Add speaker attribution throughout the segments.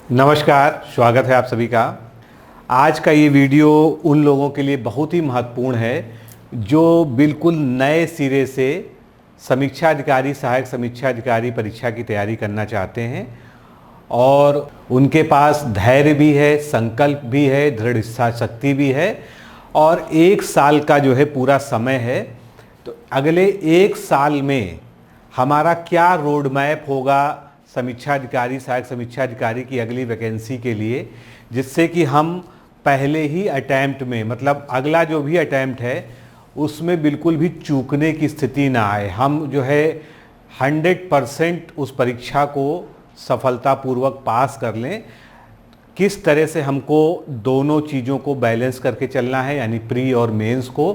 Speaker 1: नमस्कार, स्वागत है आप सभी का। आज का ये वीडियो उन लोगों के लिए बहुत ही महत्वपूर्ण है जो बिल्कुल नए सिरे से समीक्षा अधिकारी, सहायक समीक्षा अधिकारी परीक्षा की तैयारी करना चाहते हैं और उनके पास धैर्य भी है, संकल्प भी है, दृढ़ इच्छा शक्ति भी है और 1 साल का जो है पूरा समय है। तो अगले 1 साल में हमारा क्या रोड मैप होगा समीक्षा अधिकारी, सहायक समीक्षा अधिकारी की अगली वैकेंसी के लिए, जिससे कि हम पहले ही अटैम्प्ट में, मतलब अगला जो भी अटैम्प्ट है उसमें बिल्कुल भी चूकने की स्थिति ना आए। हम जो है 100% उस परीक्षा को सफलतापूर्वक पास कर लें। किस तरह से हमको दोनों चीज़ों को बैलेंस करके चलना है, यानी प्री और मेंस को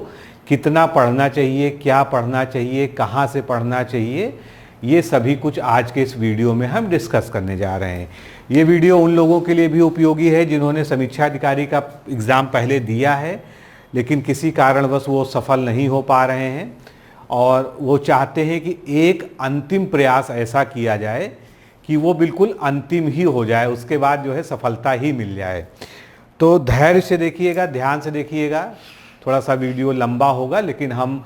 Speaker 1: कितना पढ़ना चाहिए, क्या पढ़ना चाहिए, कहाँ से पढ़ना चाहिए, ये सभी कुछ आज के इस वीडियो में हम डिस्कस करने जा रहे हैं। ये वीडियो उन लोगों के लिए भी उपयोगी है जिन्होंने समीक्षा अधिकारी का एग्ज़ाम पहले दिया है लेकिन किसी कारणवश वो सफल नहीं हो पा रहे हैं और वो चाहते हैं कि एक अंतिम प्रयास ऐसा किया जाए कि वो बिल्कुल अंतिम ही हो जाए, उसके बाद जो है सफलता ही मिल जाए। तो धैर्य से देखिएगा, ध्यान से देखिएगा। थोड़ा सा वीडियो लंबा होगा लेकिन हम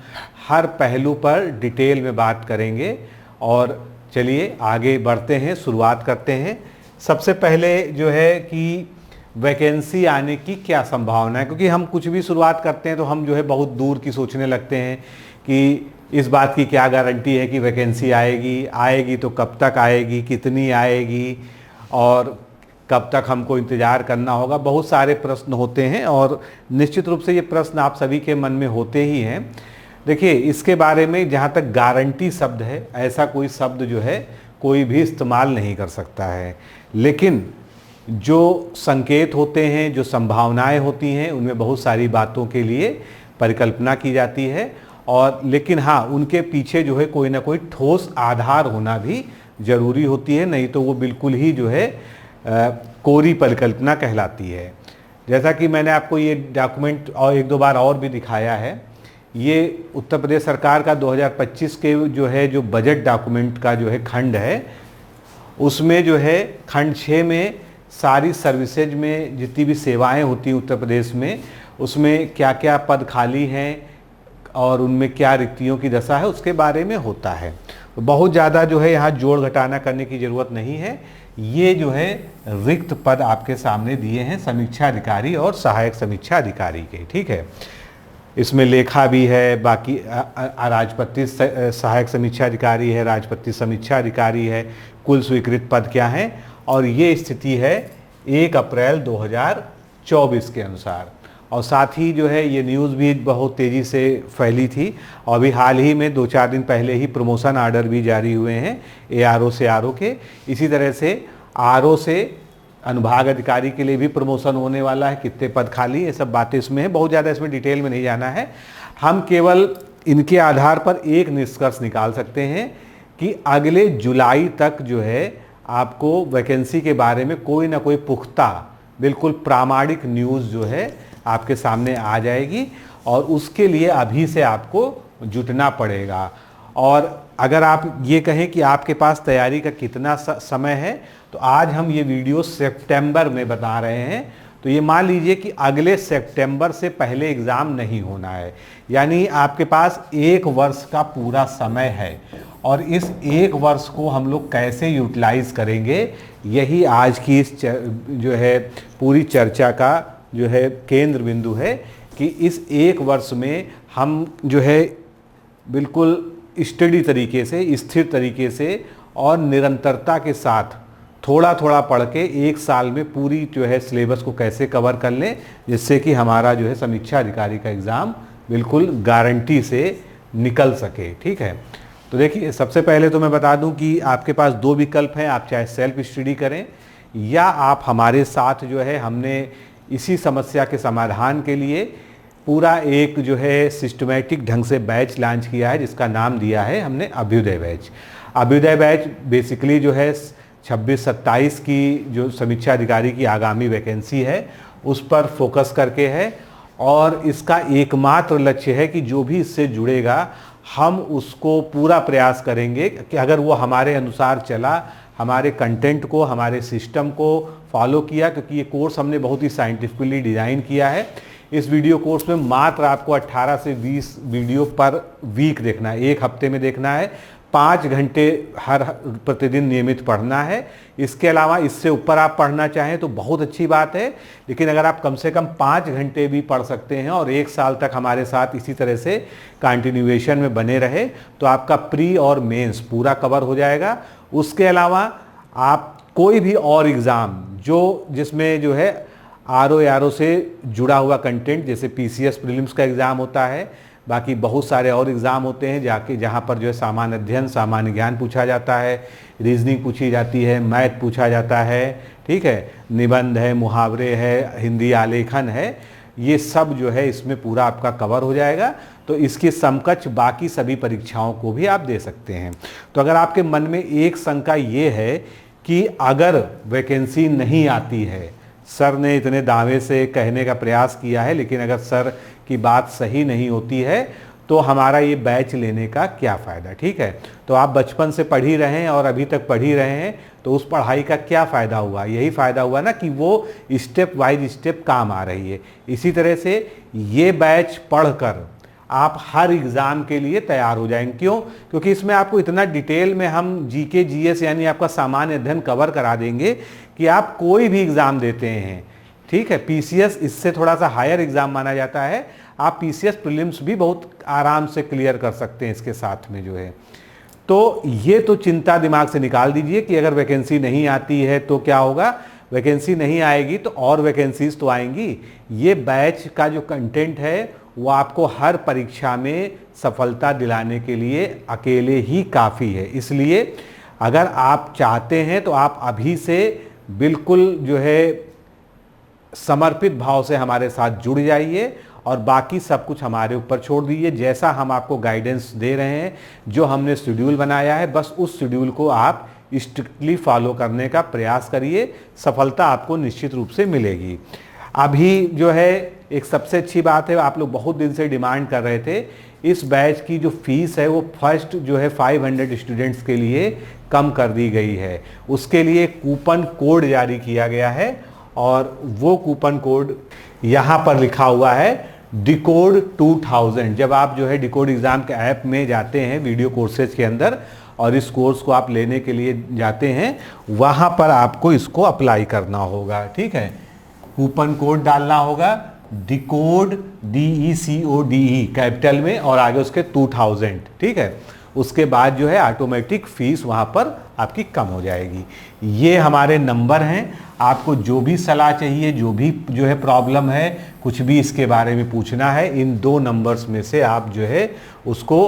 Speaker 1: हर पहलू पर डिटेल में बात करेंगे। और चलिए आगे बढ़ते हैं, शुरुआत करते हैं। सबसे पहले जो है कि वैकेंसी आने की क्या संभावना है, क्योंकि हम कुछ भी शुरुआत करते हैं तो हम जो है बहुत दूर की सोचने लगते हैं कि इस बात की क्या गारंटी है कि वैकेंसी आएगी तो कब तक आएगी, कितनी आएगी और कब तक हमको इंतज़ार करना होगा। बहुत सारे प्रश्न होते हैं और निश्चित रूप से ये प्रश्न आप सभी के मन में होते ही हैं। देखिए, इसके बारे में जहाँ तक गारंटी शब्द है, ऐसा कोई शब्द जो है कोई भी इस्तेमाल नहीं कर सकता है, लेकिन जो संकेत होते हैं, जो संभावनाएं होती हैं, उनमें बहुत सारी बातों के लिए परिकल्पना की जाती है और लेकिन हाँ, उनके पीछे जो है कोई ना कोई ठोस आधार होना भी ज़रूरी होती है, नहीं तो वो बिल्कुल ही जो है कोरी परिकल्पना कहलाती है। जैसा कि मैंने आपको ये डॉक्यूमेंट और 1-2 बार और भी दिखाया है, ये उत्तर प्रदेश सरकार का 2025 के जो बजट डॉक्यूमेंट का जो है खंड है, उसमें जो है खंड 6 में सारी सर्विसेज में जितनी भी सेवाएं होती हैं उत्तर प्रदेश में, उसमें क्या क्या पद खाली हैं और उनमें क्या रिक्तियों की दशा है, उसके बारे में होता है। तो बहुत ज़्यादा जो है यहाँ जोड़ घटाना करने की ज़रूरत नहीं है। ये जो है रिक्त पद आपके सामने दिए हैं समीक्षा अधिकारी और सहायक समीक्षा अधिकारी के, ठीक है। इसमें लेखा भी है, बाकी राजपत्रित सहायक समीक्षा अधिकारी है, राजपत्रित समीक्षा अधिकारी है। कुल स्वीकृत पद क्या हैं और ये स्थिति है 1 अप्रैल 2024 के अनुसार। और साथ ही जो है ये न्यूज़ भी बहुत तेज़ी से फैली थी और अभी हाल ही में 2-4 दिन पहले ही प्रमोशन आर्डर भी जारी हुए हैं ARO से RO के। इसी तरह से RO से अनुभाग अधिकारी के लिए भी प्रमोशन होने वाला है। कितने पद खाली, ये सब बातें इसमें है, बहुत ज़्यादा इसमें डिटेल में नहीं जाना है। हम केवल इनके आधार पर एक निष्कर्ष निकाल सकते हैं कि अगले जुलाई तक जो है आपको वैकेंसी के बारे में कोई ना कोई पुख्ता, बिल्कुल प्रामाणिक न्यूज़ जो है आपके सामने आ जाएगी और उसके लिए अभी से आपको जुटना पड़ेगा। और अगर आप ये कहें कि आपके पास तैयारी का कितना समय है, तो आज हम ये वीडियो सितंबर में बता रहे हैं। तो ये मान लीजिए कि अगले सितंबर से पहले एग्ज़ाम नहीं होना है, यानी आपके पास 1 वर्ष का पूरा समय है और इस 1 वर्ष को हम लोग कैसे यूटिलाइज़ करेंगे, यही आज की इस जो है पूरी चर्चा का जो है केंद्र बिंदु है कि इस 1 वर्ष में हम जो है बिल्कुल स्टडी तरीके से, स्थिर तरीके से और निरंतरता के साथ थोड़ा थोड़ा पढ़ के 1 साल में पूरी जो है सिलेबस को कैसे कवर कर लें, जिससे कि हमारा जो है समीक्षा अधिकारी का एग्ज़ाम बिल्कुल गारंटी से निकल सके, ठीक है। तो देखिए, सबसे पहले तो मैं बता दूं कि आपके पास 2 विकल्प हैं। आप चाहे सेल्फ स्टडी करें या आप हमारे साथ जो है, हमने इसी समस्या के समाधान के लिए पूरा एक जो है सिस्टमेटिक ढंग से बैच लॉन्च किया है, जिसका नाम दिया है हमने Abhyudaya batch. Abhyudaya batch basically जो है 26-27 की जो समीक्षा अधिकारी की आगामी वैकेंसी है उस पर फोकस करके है और इसका एकमात्र लक्ष्य है कि जो भी इससे जुड़ेगा हम उसको पूरा प्रयास करेंगे कि अगर वो हमारे अनुसार चला, हमारे कंटेंट को, हमारे सिस्टम को फॉलो किया, क्योंकि ये कोर्स हमने बहुत ही साइंटिफिकली डिज़ाइन किया है। इस वीडियो कोर्स में मात्र आपको 18 से 20 वीडियो पर वीक देखना है, एक हफ्ते में देखना है। 5 घंटे हर प्रतिदिन नियमित पढ़ना है। इसके अलावा इससे ऊपर आप पढ़ना चाहें तो बहुत अच्छी बात है, लेकिन अगर आप कम से कम 5 घंटे भी पढ़ सकते हैं और 1 साल तक हमारे साथ इसी तरह से कंटिन्यूएशन में बने रहे तो आपका प्री और मेंस पूरा कवर हो जाएगा। उसके अलावा आप कोई भी और एग्ज़ाम जिसमें जो है आर से जुड़ा हुआ कंटेंट, जैसे PCS प्रीलिम्स का एग्ज़ाम होता है, बाकी बहुत सारे और एग्ज़ाम होते हैं जहाँ पर जो है सामान्य अध्ययन, सामान्य ज्ञान पूछा जाता है, रीजनिंग पूछी जाती है, मैथ पूछा जाता है, ठीक है, निबंध है, मुहावरे है, हिंदी आलेखन है, ये सब जो है इसमें पूरा आपका कवर हो जाएगा। तो इसके समकक्ष बाकी सभी परीक्षाओं को भी आप दे सकते हैं। तो अगर आपके मन में एक शंका ये है कि अगर वैकेंसी नहीं आती है, सर ने इतने दावे से कहने का प्रयास किया है, लेकिन अगर सर की बात सही नहीं होती है तो हमारा ये बैच लेने का क्या फ़ायदा, ठीक है। तो आप बचपन से पढ़ ही रहे हैं और अभी तक पढ़ ही रहे हैं, तो उस पढ़ाई का क्या फ़ायदा हुआ? यही फ़ायदा हुआ ना कि वो स्टेप वाइज स्टेप काम आ रही है। इसी तरह से ये बैच पढ़कर आप हर एग्ज़ाम के लिए तैयार हो जाएंगे। क्यों? क्योंकि इसमें आपको इतना डिटेल में हम GK GS यानी आपका सामान्य अध्ययन कवर करा देंगे कि आप कोई भी एग्ज़ाम देते हैं, ठीक है। PCS इससे थोड़ा सा हायर एग्ज़ाम माना जाता है, आप PCS प्रीलिम्स भी बहुत आराम से क्लियर कर सकते हैं इसके साथ में जो है। तो ये तो चिंता दिमाग से निकाल दीजिए कि अगर वैकेंसी नहीं आती है तो क्या होगा। वैकेंसी नहीं आएगी तो और वैकेंसीज तो आएंगी। ये बैच का जो कंटेंट है वो आपको हर परीक्षा में सफलता दिलाने के लिए अकेले ही काफ़ी है। इसलिए अगर आप चाहते हैं तो आप अभी से बिल्कुल जो है समर्पित भाव से हमारे साथ जुड़ जाइए और बाकी सब कुछ हमारे ऊपर छोड़ दीजिए। जैसा हम आपको गाइडेंस दे रहे हैं, जो हमने शेड्यूल बनाया है, बस उस शेड्यूल को आप स्ट्रिक्टली फॉलो करने का प्रयास करिए, सफलता आपको निश्चित रूप से मिलेगी। अभी जो है एक सबसे अच्छी बात है, आप लोग बहुत दिन से डिमांड कर रहे थे, इस बैच की जो फीस है वो फर्स्ट जो है 500 स्टूडेंट्स के लिए कम कर दी गई है। उसके लिए कूपन कोड जारी किया गया है और वो कूपन कोड यहाँ पर लिखा हुआ है डिकोड 2000। जब आप जो है डिकोड एग्ज़ाम के ऐप में जाते हैं वीडियो कोर्सेज के अंदर और इस कोर्स को आप लेने के लिए जाते हैं, वहाँ पर आपको इसको अप्लाई करना होगा, ठीक है। कूपन कोड डालना होगा डिकोड DECODE कैपिटल में और आगे उसके 2000, ठीक है। उसके बाद जो है ऑटोमेटिक फीस वहाँ पर आपकी कम हो जाएगी। ये हमारे नंबर हैं, आपको जो भी सलाह चाहिए, जो भी जो है प्रॉब्लम है, कुछ भी इसके बारे में पूछना है, इन 2 नंबर्स में से आप जो है उसको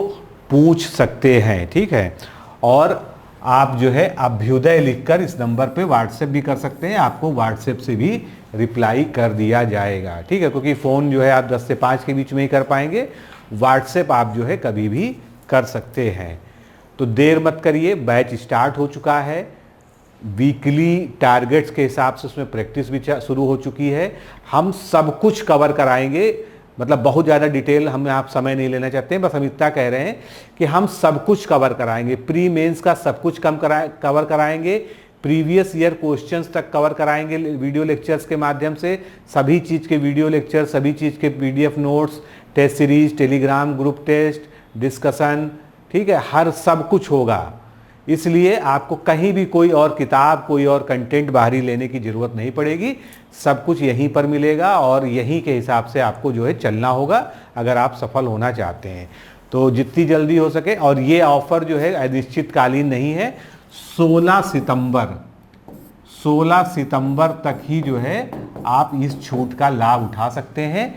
Speaker 1: पूछ सकते हैं, ठीक है। और आप जो है अभ्युदय लिखकर इस नंबर पे व्हाट्सएप भी कर सकते हैं, आपको व्हाट्सएप से भी रिप्लाई कर दिया जाएगा, ठीक है। क्योंकि फ़ोन जो है आप 10 से 5 के बीच में ही कर पाएंगे, व्हाट्सएप आप जो है कभी भी कर सकते हैं। तो देर मत करिए, बैच स्टार्ट हो चुका है। वीकली टारगेट्स के हिसाब से उसमें प्रैक्टिस भी शुरू हो चुकी है। हम सब कुछ कवर कराएंगे, मतलब बहुत ज़्यादा डिटेल हम आप समय नहीं लेना चाहते हैं, बस हम इतना कह रहे हैं कि हम सब कुछ कवर कराएंगे। प्री मेंस का सब कुछ कवर कराएंगे, प्रीवियस ईयर क्वेश्चंस तक कवर कराएंगे वीडियो लेक्चर्स के माध्यम से। सभी चीज़ के वीडियो लेक्चर, सभी चीज़ के PDF notes, test series, Telegram group test, discussion, ठीक है, हर सब कुछ होगा। इसलिए आपको कहीं भी कोई और किताब, कोई और कंटेंट बाहरी लेने की ज़रूरत नहीं पड़ेगी, सब कुछ यहीं पर मिलेगा और यहीं के हिसाब से आपको जो है चलना होगा अगर आप सफल होना चाहते हैं। तो जितनी जल्दी हो सके, और ये ऑफ़र जो है अनिश्चितकालीन नहीं है, 16 सितंबर तक ही जो है आप इस छूट का लाभ उठा सकते हैं।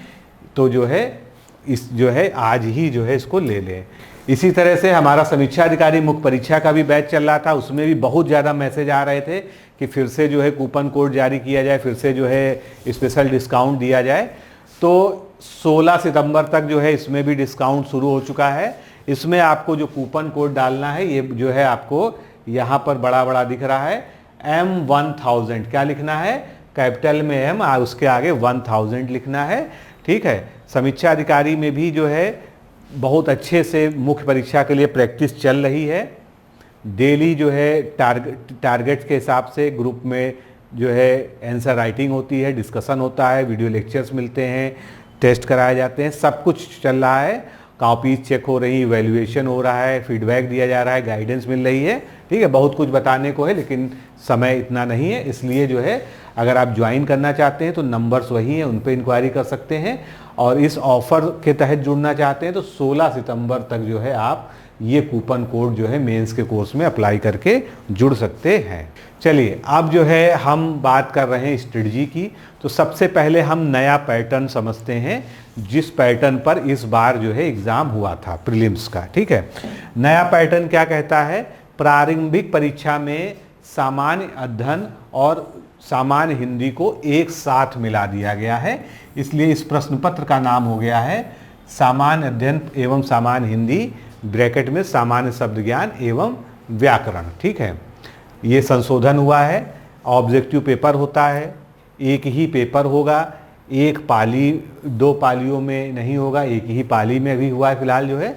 Speaker 1: तो जो है आज ही जो है इसको ले लें। इसी तरह से हमारा समीक्षा अधिकारी मुख्य परीक्षा का भी बैच चल रहा था, उसमें भी बहुत ज़्यादा मैसेज आ रहे थे कि फिर से जो है कूपन कोड जारी किया जाए, फिर से जो है स्पेशल डिस्काउंट दिया जाए। तो 16 सितंबर तक जो है इसमें भी डिस्काउंट शुरू हो चुका है। इसमें आपको जो कूपन कोड डालना है, ये जो है आपको यहाँ पर बड़ा बड़ा दिख रहा है M1000। क्या लिखना है? कैपिटल में M, उसके आगे 1000 लिखना है, ठीक है। समीक्षा अधिकारी में भी जो है बहुत अच्छे से मुख्य परीक्षा के लिए प्रैक्टिस चल रही है। डेली जो है टारगेट के हिसाब से ग्रुप में जो है आंसर राइटिंग होती है, डिस्कशन होता है, वीडियो लेक्चर्स मिलते हैं, टेस्ट कराए जाते हैं, सब कुछ चल रहा है, कॉपीज चेक हो रही, इवैल्यूएशन हो रहा है, फीडबैक दिया जा रहा है, गाइडेंस मिल रही है। ठीक है, बहुत कुछ बताने को है लेकिन समय इतना नहीं है, इसलिए जो है अगर आप ज्वाइन करना चाहते हैं तो नंबर्स वही हैं, उन पर इंक्वायरी कर सकते हैं। और इस ऑफ़र के तहत जुड़ना चाहते हैं तो 16 सितंबर तक जो है आप ये कूपन कोड जो है मेंस के कोर्स में अप्लाई करके जुड़ सकते हैं। चलिए अब जो है हम बात कर रहे हैं स्ट्रेटजी की। तो सबसे पहले हम नया पैटर्न समझते हैं जिस पैटर्न पर इस बार जो है एग्ज़ाम हुआ था प्रीलिम्स का। ठीक है, नया पैटर्न क्या कहता है, प्रारंभिक परीक्षा में सामान्य अध्ययन और सामान्य हिंदी को एक साथ मिला दिया गया है, इसलिए इस प्रश्न पत्र का नाम हो गया है सामान्य अध्ययन एवं सामान्य हिंदी ब्रैकेट में सामान्य शब्द ज्ञान एवं व्याकरण। ठीक है, ये संशोधन हुआ है। ऑब्जेक्टिव पेपर होता है, एक ही पेपर होगा, एक पाली, 2 पालियों में नहीं होगा, एक ही पाली में भी हुआ है फिलहाल जो है।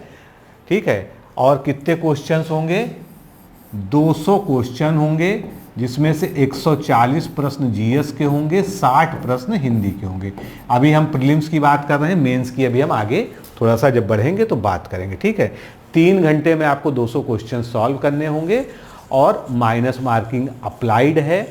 Speaker 1: ठीक है, और कितने क्वेश्चंस होंगे, 200 क्वेश्चन होंगे, जिसमें से 140 प्रश्न जीएस के होंगे, 60 प्रश्न हिंदी के होंगे। अभी हम प्रीलिम्स की बात कर रहे हैं, मेंस की अभी हम आगे थोड़ा सा जब बढ़ेंगे तो बात करेंगे। ठीक है, 3 घंटे में आपको 200 क्वेश्चन सॉल्व करने होंगे और माइनस मार्किंग अप्लाइड है,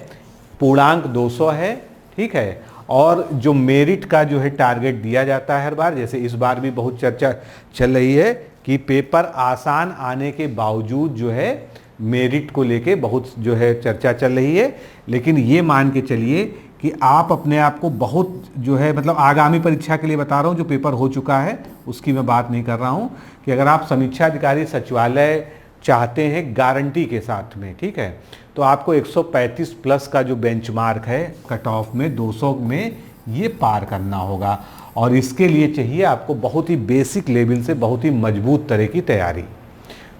Speaker 1: पूर्णांक 200 है। ठीक है, और जो मेरिट का जो है टारगेट दिया जाता है हर बार, जैसे इस बार भी बहुत चर्चा चल रही है कि पेपर आसान आने के बावजूद जो है मेरिट को लेके बहुत जो है चर्चा चल रही है। लेकिन ये मान के चलिए कि आप अपने आप को बहुत जो है, मतलब आगामी परीक्षा के लिए बता रहा हूँ, जो पेपर हो चुका है उसकी मैं बात नहीं कर रहा हूँ, कि अगर आप समीक्षा अधिकारी सचिवालय चाहते हैं गारंटी के साथ में, ठीक है, तो आपको 135 प्लस का जो बेंचमार्क है कट ऑफ में 200 में ये पार करना होगा। और इसके लिए चाहिए आपको बहुत ही बेसिक लेवल से बहुत ही मजबूत तरह की तैयारी।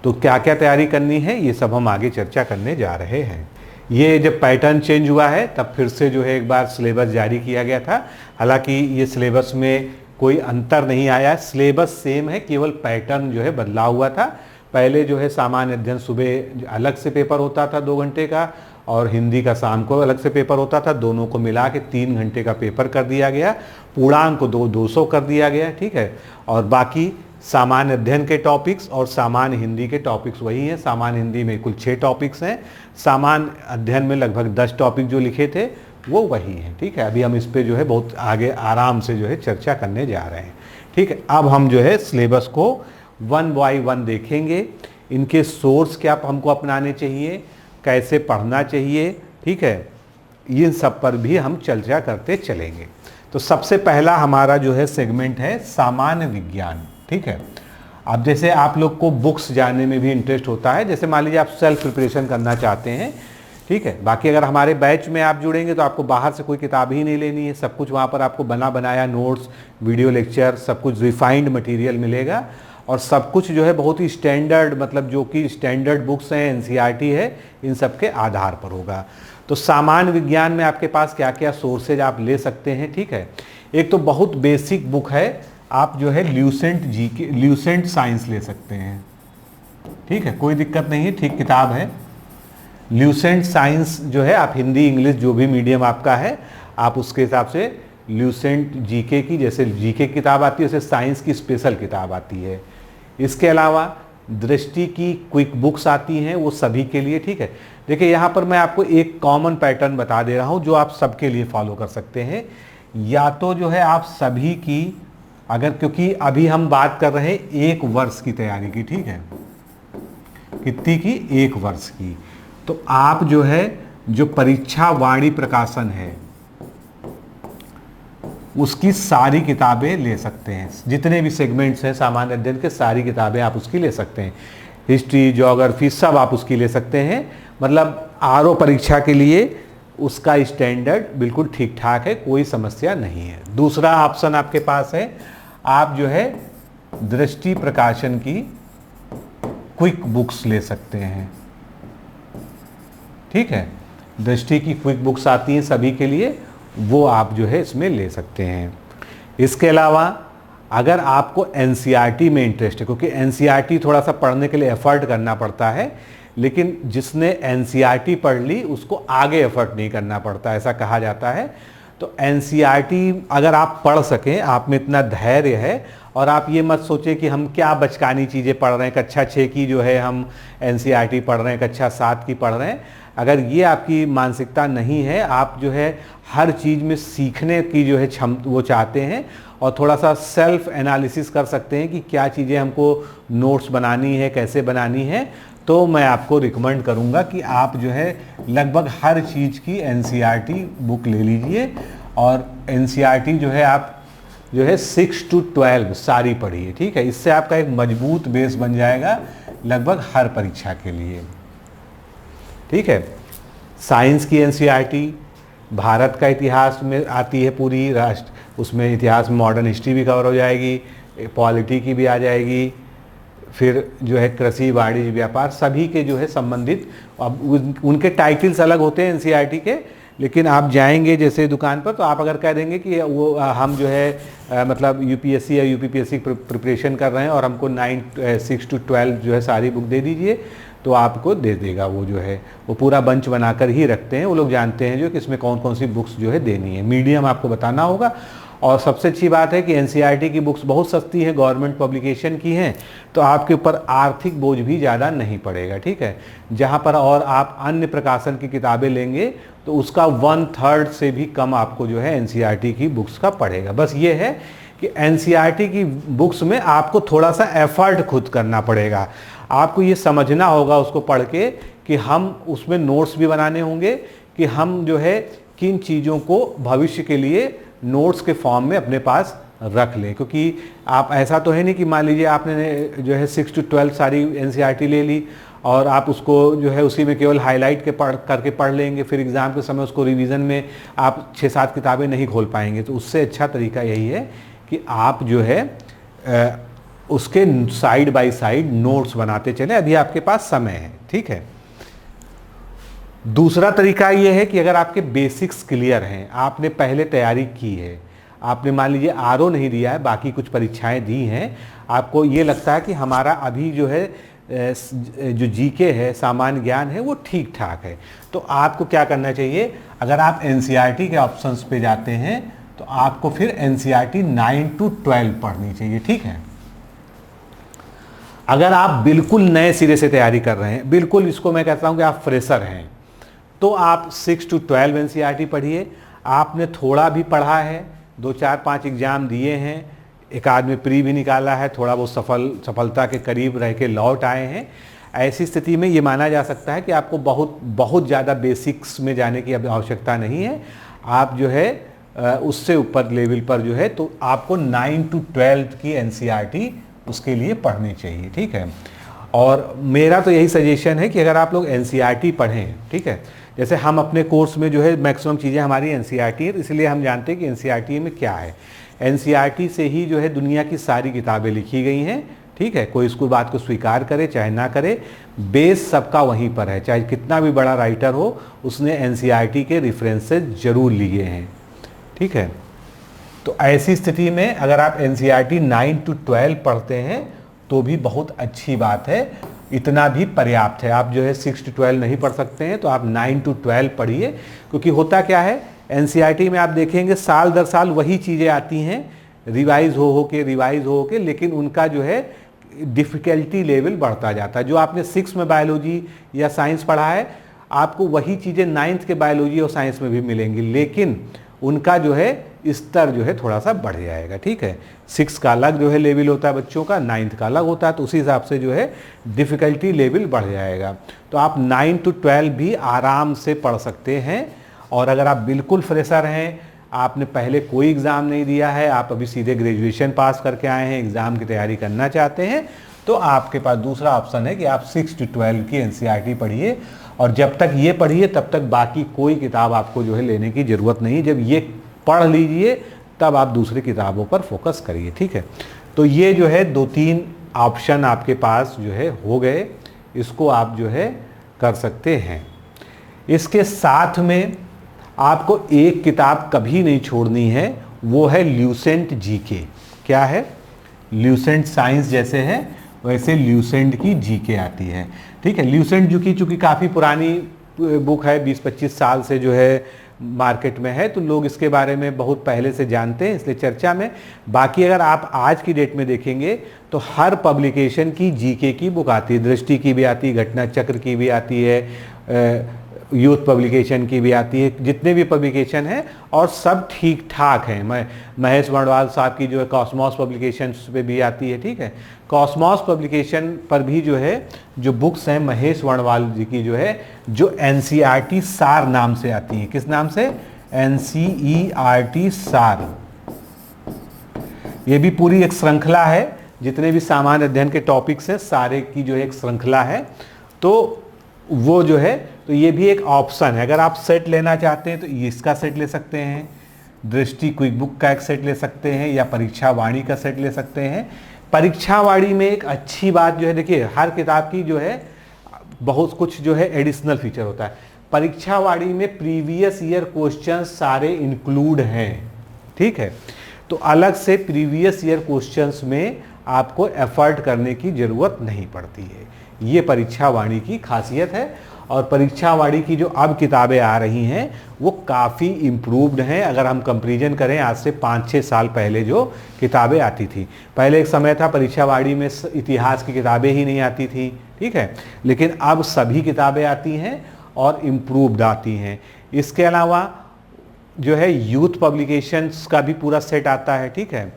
Speaker 1: तो क्या क्या तैयारी करनी है ये सब हम आगे चर्चा करने जा रहे हैं। ये जब पैटर्न चेंज हुआ है तब फिर से जो है एक बार सिलेबस जारी किया गया था। हालांकि ये सिलेबस में कोई अंतर नहीं आया, सिलेबस सेम है, केवल पैटर्न जो है बदला हुआ था। पहले जो है सामान्य अध्ययन सुबह अलग से पेपर होता था 2 घंटे का, और हिंदी का शाम को अलग से पेपर होता था, दोनों को मिला के 3 घंटे का पेपर कर दिया गया। पूर्णांक को 200 कर दिया गया। ठीक है, और बाकी सामान्य अध्ययन के टॉपिक्स और सामान्य हिंदी के टॉपिक्स वही हैं। सामान्य हिंदी में कुल 6 टॉपिक्स हैं, सामान्य अध्ययन में लगभग 10 टॉपिक जो लिखे थे वो वही हैं। ठीक है, अभी हम इस पे जो है बहुत आगे आराम से जो है चर्चा करने जा रहे हैं। ठीक है, अब हम जो है सिलेबस को 1 बाय 1 देखेंगे, इनके सोर्स क्या हमको अपनाने चाहिए, कैसे पढ़ना चाहिए। ठीक है, इन सब पर भी हम चर्चा करते चलेंगे। तो सबसे पहला हमारा जो है सेगमेंट है सामान्य विज्ञान। ठीक है, अब जैसे आप लोग को बुक्स जानने में भी इंटरेस्ट होता है, जैसे मान लीजिए आप सेल्फ प्रिपरेशन करना चाहते हैं, ठीक है, बाकी अगर हमारे बैच में आप जुड़ेंगे तो आपको बाहर से कोई किताब ही नहीं लेनी है, सब कुछ वहाँ पर आपको बना बनाया नोट्स, वीडियो लेक्चर, सब कुछ रिफाइंड मटेरियल मिलेगा, और सब कुछ जो है बहुत ही स्टैंडर्ड, मतलब जो कि स्टैंडर्ड बुक्स हैं, एनसीईआरटी है, इन सब के आधार पर होगा। तो सामान्य विज्ञान में आपके पास क्या क्या सोर्सेज आप ले सकते हैं। ठीक है, एक तो बहुत बेसिक बुक है, आप जो है ल्यूसेंट साइंस ले सकते हैं। ठीक है, कोई दिक्कत नहीं है, ठीक किताब है। ल्यूसेंट साइंस जो है, आप हिंदी इंग्लिश जो भी मीडियम आपका है, आप उसके हिसाब से ल्यूसेंट जीके की, जैसे जीके की किताब आती है वैसे साइंस की स्पेशल किताब आती है। इसके अलावा दृष्टि की क्विक बुक्स आती हैं, वो सभी के लिए। ठीक है, देखिए यहाँ पर मैं आपको एक कॉमन पैटर्न बता दे रहा हूँ जो आप सबके लिए फॉलो कर सकते हैं। या तो जो है आप सभी की, अगर, क्योंकि अभी हम बात कर रहे हैं 1 वर्ष की तैयारी की, ठीक है, कितनी की, 1 वर्ष की, तो आप जो है जो परीक्षा वाणी प्रकाशन है उसकी सारी किताबें ले सकते हैं, जितने भी सेगमेंट्स हैं सामान्य अध्ययन के, सारी किताबें आप उसकी ले सकते हैं। हिस्ट्री, ज्योग्राफी, सब आप उसकी ले सकते हैं। मतलब आरओ परीक्षा के लिए उसका स्टैंडर्ड बिल्कुल ठीक ठाक है, कोई समस्या नहीं है। दूसरा ऑप्शन आपके पास है, आप जो है दृष्टि प्रकाशन की क्विक बुक्स ले सकते हैं। ठीक है, दृष्टि की क्विक बुक्स आती हैं सभी के लिए, वो आप जो है इसमें ले सकते हैं। इसके अलावा अगर आपको एनसीईआरटी में इंटरेस्ट है, क्योंकि एनसीईआरटी थोड़ा सा पढ़ने के लिए एफर्ट करना पड़ता है, लेकिन जिसने एनसीईआरटी पढ़ ली उसको आगे एफर्ट नहीं करना पड़ता, ऐसा कहा जाता है। तो एनसीईआरटी अगर आप पढ़ सकें, आप में इतना धैर्य है और आप ये मत सोचें कि हम क्या बचकानी चीज़ें पढ़ रहे हैं, कक्षा 6 की जो है हम एनसीईआरटी पढ़ रहे हैं, कक्षा 7 की पढ़ रहे हैं। अगर ये आपकी मानसिकता नहीं है, आप जो है हर चीज़ में सीखने की जो है वो चाहते हैं और थोड़ा सा सेल्फ एनालिसिस कर सकते हैं कि क्या चीज़ें हमको नोट्स बनानी है, कैसे बनानी है, तो मैं आपको रिकमेंड करूंगा कि आप जो है लगभग हर चीज़ की एनसीईआरटी बुक ले लीजिए और एनसीईआरटी जो है आप जो है 6 to 12 सारी पढ़िए, ठीक है। इससे आपका एक मजबूत बेस बन जाएगा लगभग हर परीक्षा के लिए, ठीक है। साइंस की एनसीईआरटी भारत का इतिहास में आती है पूरी राष्ट्र, उसमें इतिहास मॉडर्न हिस्ट्री भी कवर हो जाएगी, पॉलिटी की भी आ जाएगी, फिर जो है कृषि, वाणिज्य, व्यापार सभी के जो है संबंधित। अब उनके टाइटल्स अलग होते हैं एनसीईआरटी के, लेकिन आप जाएंगे जैसे दुकान पर तो आप अगर कह देंगे कि वो हम जो है मतलब यूपीएससी या यूपीपीएससी प्रिपरेशन कर रहे हैं और हमको 6 to 12 जो है सारी बुक दे दीजिए, तो आपको दे देगा। वो जो है वो पूरा बंच बनाकर ही रखते हैं, वो लोग जानते हैं जो कि इसमें कौन कौन सी बुक्स जो है देनी है। मीडियम आपको बताना होगा। और सबसे अच्छी बात है कि एनसीईआरटी की बुक्स बहुत सस्ती है, गवर्नमेंट पब्लिकेशन की हैं, तो आपके ऊपर आर्थिक बोझ भी ज़्यादा नहीं पड़ेगा, ठीक है। जहाँ पर और आप अन्य प्रकाशन की किताबें लेंगे तो उसका 1/3 से भी कम आपको जो है एनसीईआरटी की बुक्स का पड़ेगा। बस ये है कि एनसीईआरटी की बुक्स में आपको थोड़ा सा एफर्ट खुद करना पड़ेगा। आपको ये समझना होगा उसको पढ़ के कि हम उसमें नोट्स भी बनाने होंगे कि हम जो है किन चीज़ों को भविष्य के लिए नोट्स के फॉर्म में अपने पास रख लें। क्योंकि आप ऐसा तो है नहीं कि मान लीजिए आपने जो है 6 to 12 सारी एनसीईआरटी ले ली और आप उसको जो है उसी में केवल हाईलाइट के करके पढ़ लेंगे, फिर एग्ज़ाम के समय उसको रिवीजन में आप 6-7 किताबें नहीं खोल पाएंगे। तो उससे अच्छा तरीका यही है कि आप जो है उसके साइड बाय साइड नोट्स बनाते चलें, अभी आपके पास समय है, ठीक है। दूसरा तरीका ये है कि अगर आपके बेसिक्स क्लियर हैं, आपने पहले तैयारी की है, आपने मान लीजिए आरओ नहीं दिया है, बाकी कुछ परीक्षाएं दी हैं, आपको ये लगता है कि हमारा अभी जो है जो जीके है, सामान्य ज्ञान है, वो ठीक ठाक है, तो आपको क्या करना चाहिए, अगर आप एनसीईआरटी के ऑप्शंस पे जाते हैं तो आपको फिर एनसीईआरटी 9 to 12 पढ़नी चाहिए, ठीक है। अगर आप बिल्कुल नए सिरे से तैयारी कर रहे हैं, बिल्कुल इसको मैं कहता हूं कि आप फ्रेशर हैं, तो आप 6 to 12 एनसीईआरटी पढ़िए। आपने थोड़ा भी पढ़ा है, 2-4-5 एग्जाम दिए हैं, एक आदमी प्री भी निकाला है, थोड़ा वो सफलता के करीब रह के लौट आए हैं, ऐसी स्थिति में ये माना जा सकता है कि आपको बहुत ज़्यादा बेसिक्स में जाने की आवश्यकता नहीं है। आप जो है उससे ऊपर लेवल पर जो है तो आपको 9 to 12 की एनसीईआरटी उसके लिए पढ़नी चाहिए, ठीक है। और मेरा तो यही सजेशन है कि अगर आप लोग एनसीईआरटी पढ़ें, ठीक है, जैसे हम अपने कोर्स में जो है मैक्सिमम चीज़ें हमारी एनसीईआरटी है, इसलिए हम जानते हैं कि एनसीईआरटी में क्या है। एनसीईआरटी से ही जो है दुनिया की सारी किताबें लिखी गई हैं, ठीक है। कोई इसको बात को स्वीकार करे चाहे ना करे, बेस सबका वहीं पर है। चाहे कितना भी बड़ा राइटर हो, उसने एनसीईआरटी के रेफरेंसेस जरूर लिए हैं, ठीक है। तो ऐसी स्थिति में अगर आप एनसीईआरटी 9 to 12 पढ़ते हैं तो भी बहुत अच्छी बात है, इतना भी पर्याप्त है। आप जो है 6 to 12 नहीं पढ़ सकते हैं तो आप 9 to 12 पढ़िए। क्योंकि होता क्या है, एनसीईआरटी में आप देखेंगे साल दर साल वही चीज़ें आती हैं, रिवाइज हो के, लेकिन उनका जो है डिफ़िकल्टी लेवल बढ़ता जाता है। जो आपने 6 में बायोलॉजी या साइंस पढ़ा है, आपको वही चीज़ें 9th के बायोलॉजी और साइंस में भी मिलेंगी, लेकिन उनका जो है स्तर जो है थोड़ा सा बढ़ जाएगा, ठीक है। 6 का अलग जो है लेवल होता है बच्चों का, 9th का अलग होता है, तो उसी हिसाब से जो है डिफ़िकल्टी लेवल बढ़ जाएगा। तो आप 9 to 12 भी आराम से पढ़ सकते हैं। और अगर आप बिल्कुल फ्रेशर हैं, आपने पहले कोई एग्ज़ाम नहीं दिया है, आप अभी सीधे ग्रेजुएशन पास करके आए हैं, एग्ज़ाम की तैयारी करना चाहते हैं, तो आपके पास दूसरा ऑप्शन है कि आप 6 to 12 की एनसीईआरटी पढ़िए। और जब तक ये पढ़िए तब तक बाकी कोई किताब आपको जो है लेने की ज़रूरत नहीं। जब ये पढ़ लीजिए तब आप दूसरी किताबों पर फोकस करिए, ठीक है। तो ये जो है 2-3 ऑप्शन आपके पास जो है हो गए, इसको आप जो है कर सकते हैं। इसके साथ में आपको एक किताब कभी नहीं छोड़नी है, वो है ल्यूसेंट जीके। क्या है? ल्यूसेंट साइंस जैसे है वैसे ल्यूसेंट की जीके आती है। ठीक है। ल्यूसेंट जो कि चूँकि काफ़ी पुरानी बुक है, 20-25 साल से जो है मार्केट में है, तो लोग इसके बारे में बहुत पहले से जानते हैं, इसलिए चर्चा में। बाकी अगर आप आज की डेट में देखेंगे तो हर पब्लिकेशन की जीके की बुक आती है, दृष्टि की भी आती है, घटना चक्र की भी आती है, यूथ पब्लिकेशन की भी आती है, जितने भी पब्लिकेशन हैं और सब ठीक ठाक हैं। महेश वर्णवाल साहब की जो है कॉस्मॉस पब्लिकेशन पे भी आती है, ठीक है। कॉस्मॉस पब्लिकेशन पर भी जो है जो बुक्स हैं महेश वर्णवाल जी की जो है, जो एनसीईआरटी सार नाम से आती है। किस नाम से? एनसीईआरटी सार। ये भी पूरी एक श्रृंखला है, जितने भी सामान्य अध्ययन के टॉपिक्स हैं सारे की जो है एक श्रृंखला है। तो वो जो है, तो ये भी एक ऑप्शन है। अगर आप सेट लेना चाहते हैं तो इसका सेट ले सकते हैं, दृष्टि क्विक बुक का एक सेट ले सकते हैं, या परीक्षा वाणी का सेट ले सकते हैं। परीक्षा वाणी में एक अच्छी बात जो है, देखिए हर किताब की जो है बहुत कुछ जो है एडिशनल फीचर होता है। परीक्षा वाणी में प्रीवियस ईयर क्वेश्चन सारे इंक्लूड हैं, ठीक है। तो अलग से प्रीवियस ईयर क्वेश्चंस में आपको एफर्ट करने की ज़रूरत नहीं पड़ती है। ये परीक्षा वाणी की खासियत है। और परीक्षा वाणी की जो अब किताबें आ रही हैं वो काफ़ी इम्प्रूव्ड हैं। अगर हम कंपैरिजन करें आज से 5-6 साल पहले जो किताबें आती थी, पहले एक समय था परीक्षा वाणी में इतिहास की किताबें ही नहीं आती थी, ठीक है, लेकिन अब सभी किताबें आती हैं और इम्प्रूव्ड आती हैं। इसके अलावा जो है यूथ पब्लिकेशंस का भी पूरा सेट आता है, ठीक है,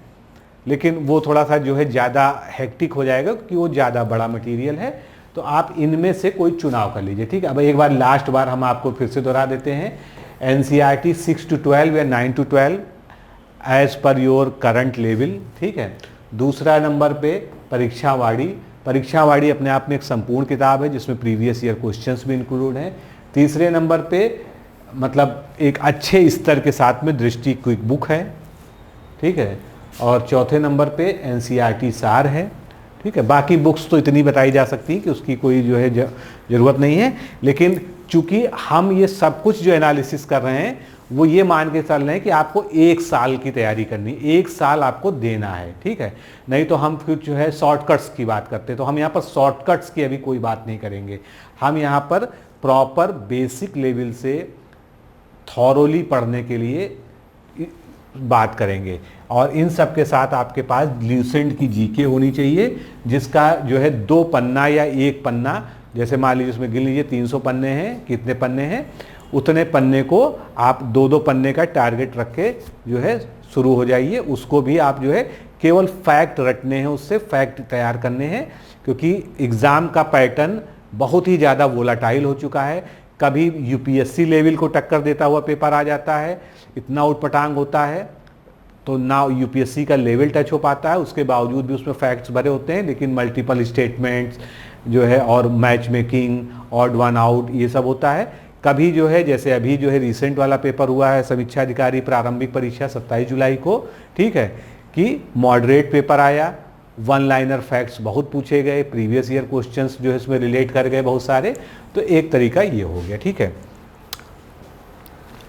Speaker 1: लेकिन वो थोड़ा सा जो है ज़्यादा हेक्टिक हो जाएगा क्योंकि वो ज़्यादा बड़ा मटेरियल है। तो आप इनमें से कोई चुनाव कर लीजिए, ठीक है। अब एक बार लास्ट बार हम आपको फिर से दोहरा देते हैं, एनसीईआरटी 6 to 12 या 9 to 12 as per your current level, ठीक है। दूसरा नंबर पे परीक्षा वाणी। परीक्षा वाणी अपने आप में एक संपूर्ण किताब है जिसमें प्रीवियस ईयर क्वेश्चंस भी इंक्लूड हैं। तीसरे नंबर पे मतलब एक अच्छे स्तर के साथ में दृष्टि क्विक बुक है, ठीक है। और चौथे नंबर पे एनसीईआरटी सार है, ठीक है। बाकी बुक्स तो इतनी बताई जा सकती है कि उसकी कोई जो है ज़रूरत नहीं है, लेकिन चूंकि हम ये सब कुछ जो एनालिसिस कर रहे हैं वो ये मान के चल रहे हैं कि आपको 1 साल की तैयारी करनी, 1 साल आपको देना है, ठीक है। नहीं तो हम फिर जो है शॉर्टकट्स की बात करते हैं, तो हम यहाँ पर शॉर्टकट्स की अभी कोई बात नहीं करेंगे। हम यहाँ पर प्रॉपर बेसिक लेवल से थॉरोली पढ़ने के लिए बात करेंगे। और इन सब के साथ आपके पास ल्यूसेंट की जीके होनी चाहिए, जिसका जो है 2 पन्ना या 1 पन्ना, जैसे मान लीजिए उसमें गिन लीजिए 300 पन्ने हैं, कितने पन्ने हैं उतने पन्ने को आप 2-2 पन्ने का टारगेट रख के जो है शुरू हो जाइए। उसको भी आप जो है केवल फैक्ट रटने हैं, उससे फैक्ट तैयार करने हैं, क्योंकि एग्ज़ाम का पैटर्न बहुत ही ज़्यादा वोलाटाइल हो चुका है। कभी यूपीएससी लेवल को टक्कर देता हुआ पेपर आ जाता है, इतना उटपटांग होता है, तो ना यूपीएससी का लेवल टच हो पाता है, उसके बावजूद भी उसमें फैक्ट्स भरे होते हैं, लेकिन मल्टीपल स्टेटमेंट्स जो है और match making, odd one out, ये सब होता है। कभी जो है जैसे अभी जो है रिसेंट वाला पेपर हुआ है समीक्षा अधिकारी प्रारंभिक परीक्षा 27 जुलाई को, ठीक है, कि मॉडरेट पेपर आया, 1 लाइनर फैक्ट्स बहुत पूछे गए, प्रीवियस ईयर क्वेश्चंस जो है इसमें रिलेट कर गए बहुत सारे, तो एक तरीका ये हो गया, ठीक है।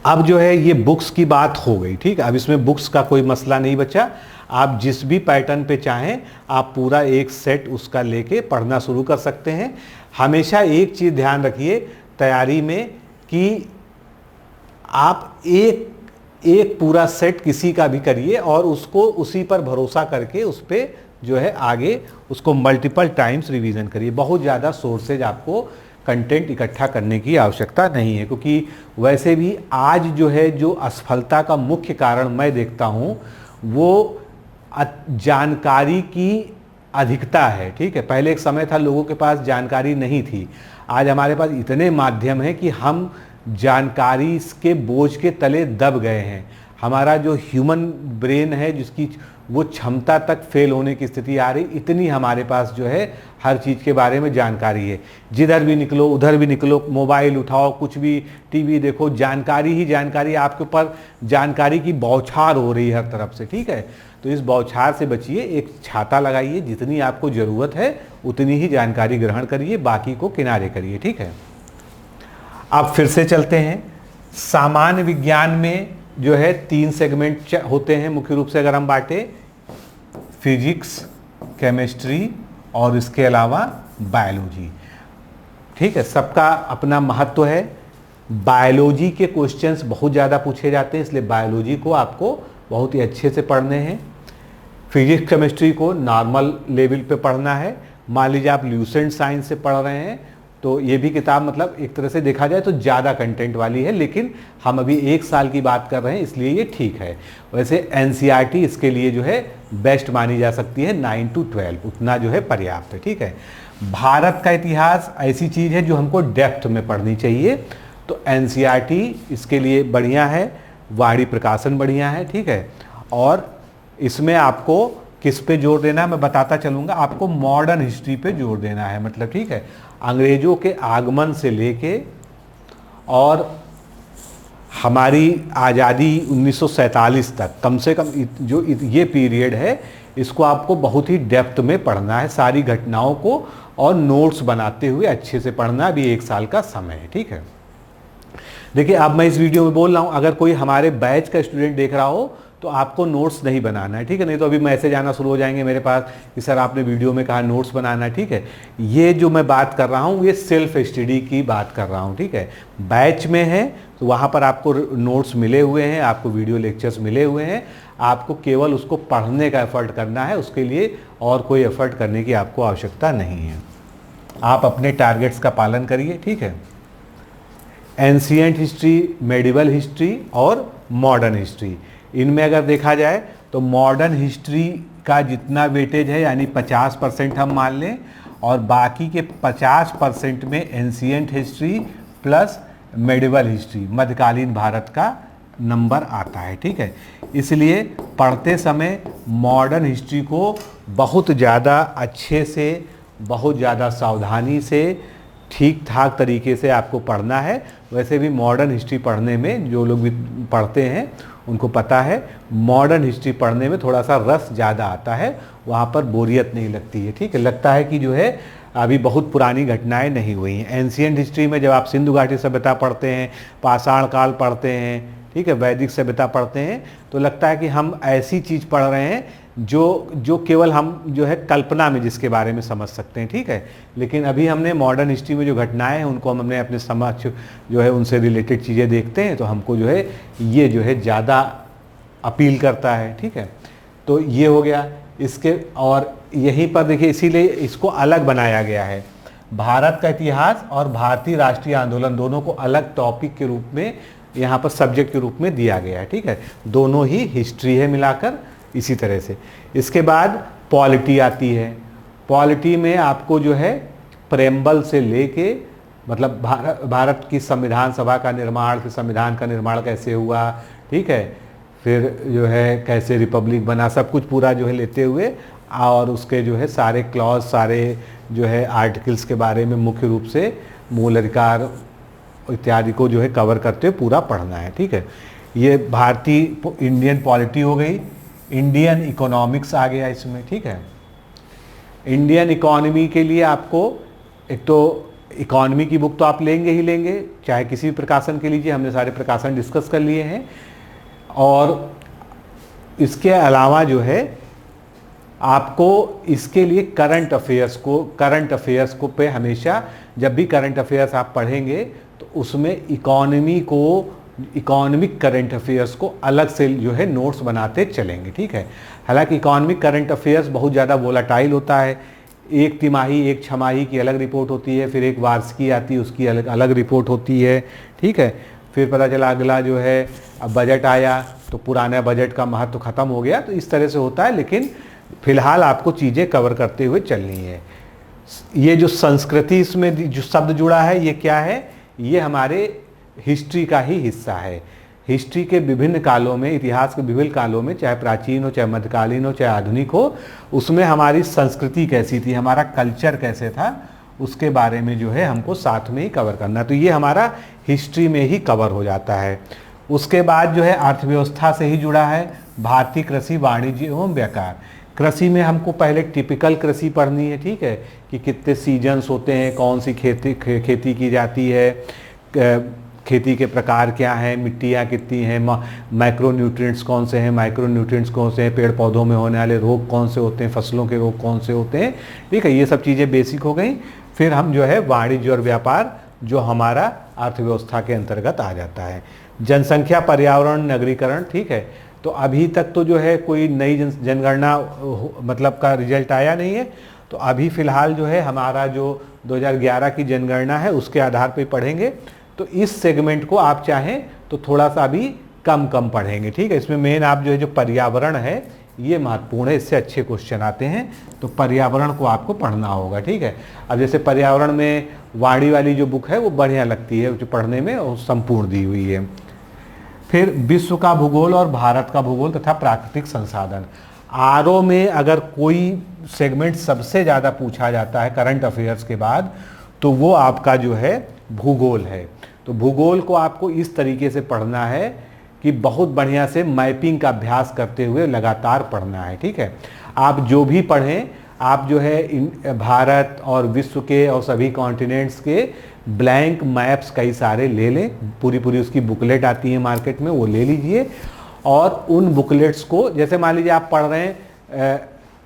Speaker 1: अब जो है ये बुक्स की बात हो गई, ठीक है। अब इसमें बुक्स का कोई मसला नहीं बचा, आप जिस भी पैटर्न पे चाहें आप पूरा एक सेट उसका लेके पढ़ना शुरू कर सकते हैं। हमेशा एक चीज़ ध्यान रखिए तैयारी में कि आप एक पूरा सेट किसी का भी करिए और उसको उसी पर भरोसा करके उस पर जो है आगे उसको मल्टीपल टाइम्स रिवीजन करिए। बहुत ज़्यादा सोर्सेज आपको कंटेंट इकट्ठा करने की आवश्यकता नहीं है, क्योंकि वैसे भी आज जो है जो असफलता का मुख्य कारण मैं देखता हूँ वो जानकारी की अधिकता है, ठीक है। पहले एक समय था लोगों के पास जानकारी नहीं थी, आज हमारे पास इतने माध्यम हैं कि हम जानकारी के बोझ के तले दब गए हैं। हमारा जो ह्यूमन ब्रेन है जिसकी वो क्षमता तक फेल होने की स्थिति आ रही, इतनी हमारे पास जो है हर चीज़ के बारे में जानकारी है। जिधर भी निकलो उधर भी निकलो, मोबाइल उठाओ, कुछ भी टीवी देखो, जानकारी ही जानकारी, आपके ऊपर जानकारी की बौछार हो रही है हर तरफ से, ठीक है। तो इस बौछार से बचिए, एक छाता लगाइए, जितनी आपको ज़रूरत है उतनी ही जानकारी ग्रहण करिए, बाकी को किनारे करिए, ठीक है। अब फिर से चलते हैं। सामान्य विज्ञान में जो है 3 सेगमेंट होते हैं मुख्य रूप से, अगर हम बांटे, फिजिक्स, केमिस्ट्री और इसके अलावा बायोलॉजी। ठीक है, सबका अपना महत्व है। बायोलॉजी के क्वेश्चंस बहुत ज़्यादा पूछे जाते हैं, इसलिए बायोलॉजी को आपको बहुत ही अच्छे से पढ़ने हैं। फिजिक्स केमिस्ट्री को नॉर्मल लेवल पे पढ़ना है। मान लीजिए आप ल्यूसेंट साइंस से पढ़ रहे हैं तो ये भी किताब मतलब एक तरह से देखा जाए तो ज़्यादा कंटेंट वाली है, लेकिन हम अभी 1 साल की बात कर रहे हैं इसलिए ये ठीक है। वैसे एनसीईआरटी इसके लिए जो है बेस्ट मानी जा सकती है, 9 to 12 उतना जो है पर्याप्त है। ठीक है, भारत का इतिहास ऐसी चीज़ है जो हमको डेप्थ में पढ़नी चाहिए, तो एनसीईआरटी इसके लिए बढ़िया है। वाणी प्रकाशन बढ़िया है। ठीक है, और इसमें आपको किस पे जोर देना है मैं बताता चलूँगा। आपको मॉडर्न हिस्ट्री पे जोर देना है, मतलब ठीक है, अंग्रेज़ों के आगमन से लेके और हमारी आज़ादी 1947 तक, कम से कम जो ये पीरियड है इसको आपको बहुत ही डेप्थ में पढ़ना है, सारी घटनाओं को, और नोट्स बनाते हुए अच्छे से पढ़ना। अभी 1 साल का समय है। ठीक है, देखिए अब मैं इस वीडियो में बोल रहा हूँ, अगर कोई हमारे बैच का स्टूडेंट देख रहा हो तो आपको नोट्स नहीं बनाना है। ठीक है, नहीं तो अभी मैसेज आना शुरू हो जाएंगे मेरे पास कि सर आपने वीडियो में कहा नोट्स बनाना है। ठीक है, ये जो मैं बात कर रहा हूँ ये सेल्फ स्टडी की बात कर रहा हूँ। ठीक है, बैच में है तो वहाँ पर आपको नोट्स मिले हुए हैं, आपको वीडियो लेक्चर्स मिले हुए हैं, आपको केवल उसको पढ़ने का एफर्ट करना है, उसके लिए और कोई एफर्ट करने की आपको आवश्यकता नहीं है। आप अपने टारगेट्स का पालन करिए। ठीक है, एंशिएंट हिस्ट्री, मेडिवल हिस्ट्री और मॉडर्न हिस्ट्री, इनमें अगर देखा जाए तो मॉडर्न हिस्ट्री का जितना वेटेज है यानी 50% हम मान लें, और बाकी के 50% में ancient history plus medieval history, मध्यकालीन भारत का नंबर आता है। ठीक है, इसलिए पढ़ते समय मॉडर्न हिस्ट्री को बहुत ज़्यादा अच्छे से, बहुत ज़्यादा सावधानी से, ठीक ठाक तरीके से आपको पढ़ना है। वैसे भी मॉडर्न हिस्ट्री पढ़ने में जो लोग भी पढ़ते हैं उनको पता है, मॉडर्न हिस्ट्री पढ़ने में थोड़ा सा रस ज़्यादा आता है, वहाँ पर बोरियत नहीं लगती है। ठीक है, लगता है कि जो है अभी बहुत पुरानी घटनाएं नहीं हुई हैं। एंशिएंट हिस्ट्री में जब आप सिंधु घाटी सभ्यता पढ़ते हैं, पाषाण काल पढ़ते हैं, ठीक है, वैदिक सभ्यता पढ़ते हैं, तो लगता है कि हम ऐसी चीज़ पढ़ रहे हैं जो केवल हम जो है कल्पना में जिसके बारे में समझ सकते हैं। ठीक है, लेकिन अभी हमने मॉडर्न हिस्ट्री में जो घटनाएं हैं उनको हमने अपने समक्ष जो है उनसे रिलेटेड चीज़ें देखते हैं, तो हमको जो है ये जो है ज़्यादा अपील करता है। ठीक है, तो ये हो गया इसके, और यहीं पर देखिए इसीलिए इसको अलग बनाया गया है। भारत का इतिहास और भारतीय राष्ट्रीय आंदोलन दोनों को अलग टॉपिक के रूप में यहाँ पर सब्जेक्ट के रूप में दिया गया है। ठीक है, दोनों ही हिस्ट्री है मिलाकर इसी तरह से। इसके बाद पॉलिटी आती है। पॉलिटी में आपको जो है प्रेम्बल से लेके, मतलब भारत की संविधान सभा का निर्माण, फिर संविधान का निर्माण कैसे हुआ, ठीक है, फिर जो है कैसे रिपब्लिक बना, सब कुछ पूरा जो है लेते हुए, और उसके जो है सारे क्लॉज, सारे जो है आर्टिकल्स के बारे में मुख्य रूप से मूल अधिकार इत्यादि को जो है कवर करते हुए पूरा पढ़ना है। ठीक है, ये भारतीय इंडियन पॉलिटी हो गई। इंडियन इकोनॉमिक्स आ गया इसमें। ठीक है, इंडियन इकोनॉमी के लिए आपको एक तो इकोनॉमी की बुक तो आप लेंगे ही लेंगे, चाहे किसी भी प्रकाशन के लीजिए, हमने सारे प्रकाशन डिस्कस कर लिए हैं। और इसके अलावा जो है आपको इसके लिए करंट अफेयर्स को पे हमेशा, जब भी करंट अफेयर्स आप पढ़ेंगे तो उसमें इकोनॉमिक करंट अफेयर्स को अलग से जो है नोट्स बनाते चलेंगे। ठीक है, हालांकि इकोनॉमिक करंट अफेयर्स बहुत ज़्यादा वोलाटाइल होता है, एक तिमाही, एक छमाही की अलग रिपोर्ट होती है, फिर एक वार्षिकी आती है उसकी अलग रिपोर्ट होती है। ठीक है, फिर पता चला अगला जो है अब बजट आया तो पुराना बजट का महत्व खत्म हो गया, तो इस तरह से होता है। लेकिन फिलहाल आपको चीज़ें कवर करते हुए चलनी है। ये जो संस्कृति इसमें जो शब्द जुड़ा है ये क्या है, ये हमारे हिस्ट्री का ही हिस्सा है। हिस्ट्री के विभिन्न कालों में, इतिहास के विभिन्न कालों में, चाहे प्राचीन हो, चाहे मध्यकालीन हो, चाहे आधुनिक हो, उसमें हमारी संस्कृति कैसी थी, हमारा कल्चर कैसे था, उसके बारे में जो है हमको साथ में ही कवर करना। तो ये हमारा हिस्ट्री में ही कवर हो जाता है। उसके बाद जो है अर्थव्यवस्था से ही जुड़ा है, भारतीय कृषि, वाणिज्य एवं व्यापार। कृषि में हमको पहले टिपिकल कृषि पढ़नी है। ठीक है, कि कितने सीजन्स होते हैं, कौन सी खेती की जाती है, खेती के प्रकार क्या हैं, मिट्टियाँ कितनी हैं, माइक्रो न्यूट्रिएंट्स कौन से हैं, माइक्रो न्यूट्रिएंट्स कौन से हैं, पेड़ पौधों में होने वाले रोग कौन से होते हैं, फसलों के रोग कौन से होते हैं। ठीक है, ये सब चीज़ें बेसिक हो गई। फिर हम जो है वाणिज्य और व्यापार, जो हमारा अर्थव्यवस्था के अंतर्गत आ जाता है। जनसंख्या, पर्यावरण, नगरीकरण, ठीक है। तो अभी तक तो जो है कोई नई जनगणना मतलब का रिजल्ट आया नहीं है, तो अभी फ़िलहाल जो है हमारा जो 2011 की जनगणना है उसके आधार पे पढ़ेंगे। तो इस सेगमेंट को आप चाहें तो थोड़ा सा अभी कम पढ़ेंगे, ठीक है। इसमें मेन आप जो है जो पर्यावरण है ये महत्वपूर्ण है, इससे अच्छे क्वेश्चन आते हैं, तो पर्यावरण को आपको पढ़ना होगा, ठीक है। अब जैसे पर्यावरण में वाणी वाली जो बुक है वो बढ़िया लगती है, जो पढ़ने में और संपूर्ण दी हुई है। फिर विश्व का भूगोल और भारत का भूगोल तथा प्राकृतिक संसाधन। आरओ में अगर कोई सेगमेंट सबसे ज़्यादा पूछा जाता है करंट अफेयर्स के बाद, तो वो आपका जो है भूगोल है। तो भूगोल को आपको इस तरीके से पढ़ना है कि बहुत बढ़िया से मैपिंग का अभ्यास करते हुए लगातार पढ़ना है, ठीक है। आप जो भी पढ़ें, आप जो है भारत और विश्व के और सभी कॉन्टिनेंट्स के ब्लैंक मैप्स कई सारे ले लें, पूरी उसकी बुकलेट आती है मार्केट में, वो ले लीजिए। और उन बुकलेट्स को, जैसे मान लीजिए आप पढ़ रहे हैं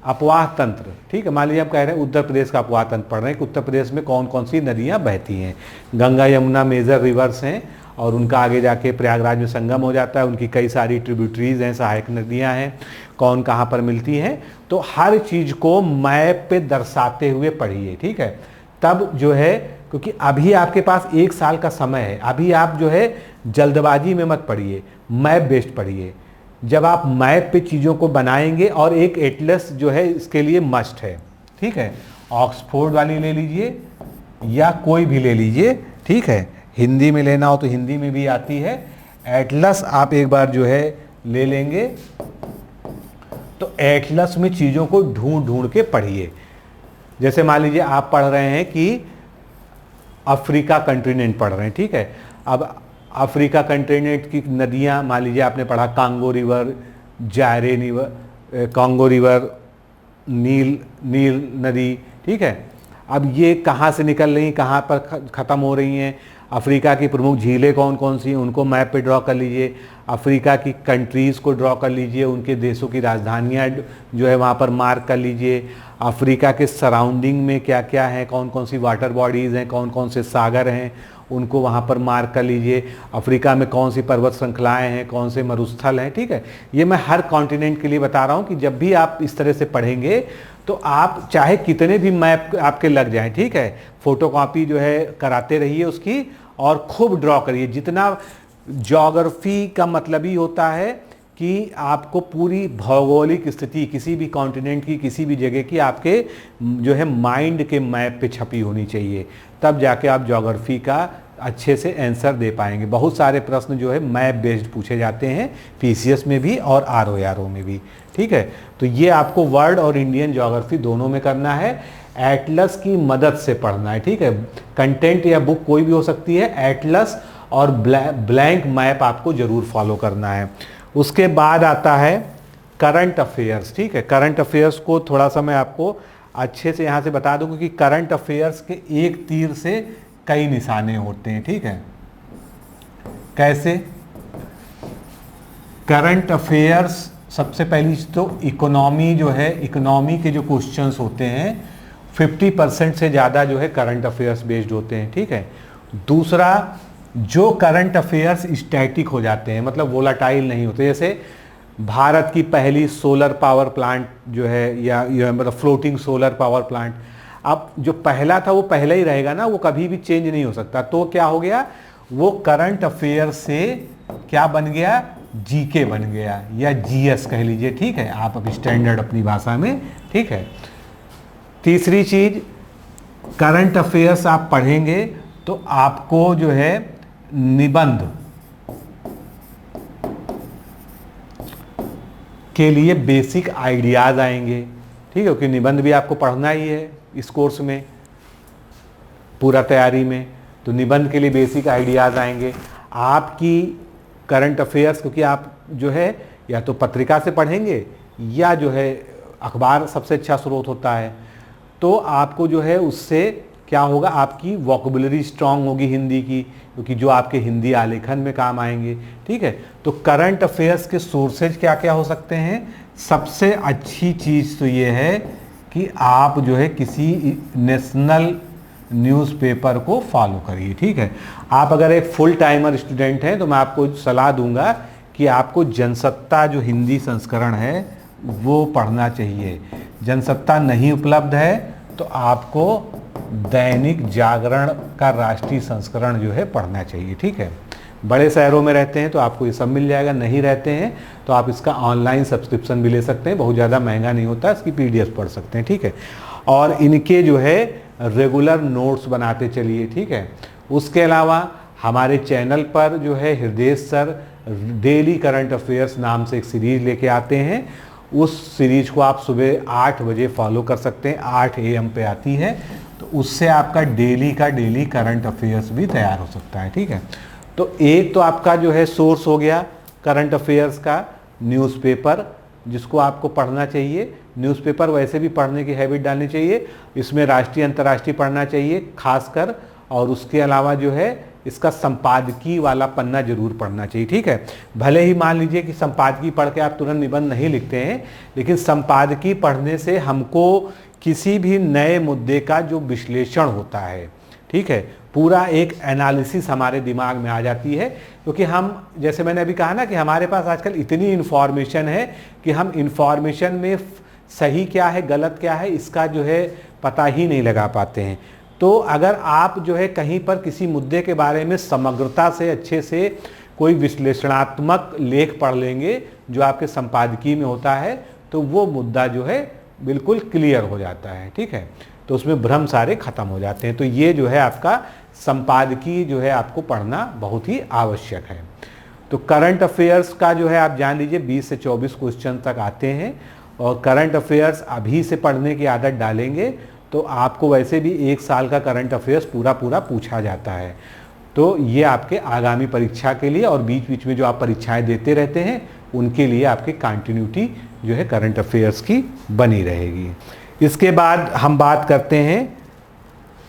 Speaker 1: अपवाह तंत्र, ठीक है, मान लीजिए आप कह रहे हैं उत्तर प्रदेश का अपवाह तंत्र पढ़ रहे हैं कि उत्तर प्रदेश में कौन कौन सी नदियाँ बहती हैं। गंगा यमुना मेजर रिवर्स हैं और उनका आगे जाके प्रयागराज में संगम हो जाता है, उनकी कई सारी ट्रिब्यूटरीज हैं, सहायक नदियाँ हैं, कौन कहाँ पर मिलती हैं। तो हर चीज़ को मैप पे दर्शाते हुए पढ़िए, ठीक है। तब जो है, क्योंकि अभी आपके पास 1 साल का समय है, अभी आप जो है जल्दबाजी में मत पढ़िए, मैप बेस्ड पढ़िए। जब आप मैप पे चीज़ों को बनाएंगे, और एक एटलस जो है इसके लिए मस्ट है, ठीक है। ऑक्सफोर्ड वाली ले लीजिए या कोई भी ले लीजिए, ठीक है। हिंदी में लेना हो तो हिंदी में भी आती है। एटलस आप एक बार जो है ले लेंगे, तो एटलस में चीज़ों को ढूंढ के पढ़िए। जैसे मान लीजिए आप पढ़ रहे हैं कि अफ्रीका कंटिनेंट पढ़ रहे हैं, ठीक है। अब अफ्रीका कंटिनेंट की नदियां, मान लीजिए आपने पढ़ा Congo river, Zaire river, Congo river, नील नदी, ठीक है। अब ये कहाँ से निकल रही, कहाँ पर ख़त्म हो रही हैं, अफ्रीका की प्रमुख झीलें कौन कौन सी हैं, उनको मैप पे ड्रॉ कर लीजिए। अफ्रीका की कंट्रीज़ को ड्रॉ कर लीजिए, उनके देशों की राजधानियाँ जो है वहाँ पर मार्क कर लीजिए। अफ्रीका के सराउंडिंग में क्या क्या है, कौन कौन सी वाटर बॉडीज़ हैं, कौन कौन से सागर हैं, उनको वहाँ पर मार्क कर लीजिए। अफ्रीका में कौन सी पर्वत श्रृंखलाएँ हैं, कौन से मरुस्थल हैं, ठीक है। ये मैं हर कॉन्टिनेंट के लिए बता रहा हूँ कि जब भी आप इस तरह से पढ़ेंगे तो आप चाहे कितने भी मैप आपके लग जाएं, ठीक है, फोटोकॉपी जो है कराते रहिए उसकी, और खूब ड्रॉ करिए। जितना ज्योग्राफी का मतलब ही होता है कि आपको पूरी भौगोलिक स्थिति किसी भी कॉन्टिनेंट की, किसी भी जगह की आपके जो है माइंड के मैप पे छपी होनी चाहिए, तब जाके आप ज्योग्राफी का अच्छे से आंसर दे पाएंगे। बहुत सारे प्रश्न जो है मैप बेस्ड पूछे जाते हैं, पीसीएस में भी और आरओ में भी, ठीक है। तो ये आपको वर्ल्ड और इंडियन ज्योग्राफी दोनों में करना है, एटलस की मदद से पढ़ना है, ठीक है। कंटेंट या बुक कोई भी हो सकती है, एटलस और ब्लैंक मैप आपको जरूर फॉलो करना है। उसके बाद आता है करंट अफेयर्स, ठीक है। करंट अफेयर्स को थोड़ा सा मैं आपको अच्छे से यहाँ से बता दूँ, क्योंकि करंट अफेयर्स के एक तीर से कई निशाने होते हैं, ठीक है। कैसे? करंट अफेयर्स, सबसे पहली तो इकोनॉमी जो है, इकोनॉमी के जो क्वेश्चंस होते हैं 50% से ज़्यादा जो है करंट अफेयर्स बेस्ड होते हैं, ठीक है। दूसरा, जो करंट अफेयर्स स्टैटिक हो जाते हैं, मतलब वोलाटाइल नहीं होते, जैसे भारत की पहली सोलर पावर प्लांट जो है, या मतलब फ्लोटिंग सोलर पावर प्लांट, अब जो पहला था वो पहला ही रहेगा ना, वो कभी भी चेंज नहीं हो सकता। तो क्या हो गया, वो करंट अफेयर से क्या बन गया, जीके बन गया, या जीएस कह लीजिए, ठीक है, आप अब स्टैंडर्ड अपनी भाषा में, ठीक है। तीसरी चीज, करंट अफेयर्स आप पढ़ेंगे तो आपको जो है निबंध के लिए बेसिक आइडियाज आएंगे, ठीक है, क्योंकि निबंध भी आपको पढ़ना ही है इस कोर्स में, पूरा तैयारी में। तो निबंध के लिए बेसिक आइडियाज आएंगे। आपकी करंट अफेयर्स, क्योंकि आप जो है या तो पत्रिका से पढ़ेंगे या जो है अखबार सबसे अच्छा स्रोत होता है, तो आपको जो है उससे क्या होगा, आपकी वोकेबुलरी स्ट्रांग होगी हिंदी की, क्योंकि जो आपके हिंदी आलेखन में काम आएंगे, ठीक है। तो करंट अफेयर्स के सोर्सेज क्या क्या हो सकते हैं? सबसे अच्छी चीज़ तो ये है कि आप जो है किसी नेशनल न्यूज़पेपर को फॉलो करिए। ठीक है, आप अगर एक फुल टाइमर स्टूडेंट हैं तो मैं आपको सलाह दूंगा कि आपको जनसत्ता जो हिंदी संस्करण है वो पढ़ना चाहिए। जनसत्ता नहीं उपलब्ध है तो आपको दैनिक जागरण का राष्ट्रीय संस्करण जो है पढ़ना चाहिए। ठीक है, बड़े शहरों में रहते हैं तो आपको ये सब मिल जाएगा, नहीं रहते हैं तो आप इसका ऑनलाइन सब्सक्रिप्शन भी ले सकते हैं, बहुत ज़्यादा महंगा नहीं होता, इसकी PDF पढ़ सकते हैं। ठीक है, और इनके जो है रेगुलर नोट्स बनाते चलिए। ठीक है, उसके अलावा हमारे चैनल पर जो है हृदय सर डेली करंट अफेयर्स नाम से एक सीरीज लेके आते हैं, उस सीरीज को आप सुबह 8 बजे फॉलो कर सकते हैं, 8 AM पे आती है, तो उससे आपका डेली का डेली करंट अफेयर्स भी तैयार हो सकता है। ठीक है, तो एक तो आपका जो है सोर्स हो गया करंट अफेयर्स का न्यूज़पेपर, जिसको आपको पढ़ना चाहिए। न्यूज़पेपर वैसे भी पढ़ने की हैबिट डालनी चाहिए, इसमें राष्ट्रीय अंतर्राष्ट्रीय पढ़ना चाहिए खासकर, और उसके अलावा जो है इसका संपादकीय वाला पन्ना जरूर पढ़ना चाहिए। ठीक है, भले ही मान लीजिए कि संपादकीय पढ़ के आप तुरंत निबंध नहीं लिखते हैं, लेकिन संपादकीय पढ़ने से हमको किसी भी नए मुद्दे का जो विश्लेषण होता है, ठीक है, पूरा एक एनालिसिस हमारे दिमाग में आ जाती है। क्योंकि हम, जैसे मैंने अभी कहा ना कि हमारे पास आजकल इतनी इन्फॉर्मेशन है कि हम इन्फॉर्मेशन में सही क्या है गलत क्या है इसका जो है पता ही नहीं लगा पाते हैं। तो अगर आप जो है कहीं पर किसी मुद्दे के बारे में समग्रता से अच्छे से कोई विश्लेषणात्मक लेख पढ़ लेंगे जो आपके संपादकीय में होता है, तो वो मुद्दा जो है बिल्कुल क्लियर हो जाता है। ठीक है, तो उसमें भ्रम सारे खत्म हो जाते हैं। तो ये जो है आपका संपादकीय जो है आपको पढ़ना बहुत ही आवश्यक है। तो करंट अफेयर्स का जो है आप जान लीजिए 20 से 24 क्वेश्चन तक आते हैं, और करंट अफेयर्स अभी से पढ़ने की आदत डालेंगे तो आपको वैसे भी 1 साल का करंट अफेयर्स पूरा पूछा जाता है। तो ये आपके आगामी परीक्षा के लिए और बीच बीच में जो आप परीक्षाएं देते रहते हैं उनके लिए आपकी कंटिन्यूटी जो है करंट अफेयर्स की बनी रहेगी। इसके बाद हम बात करते हैं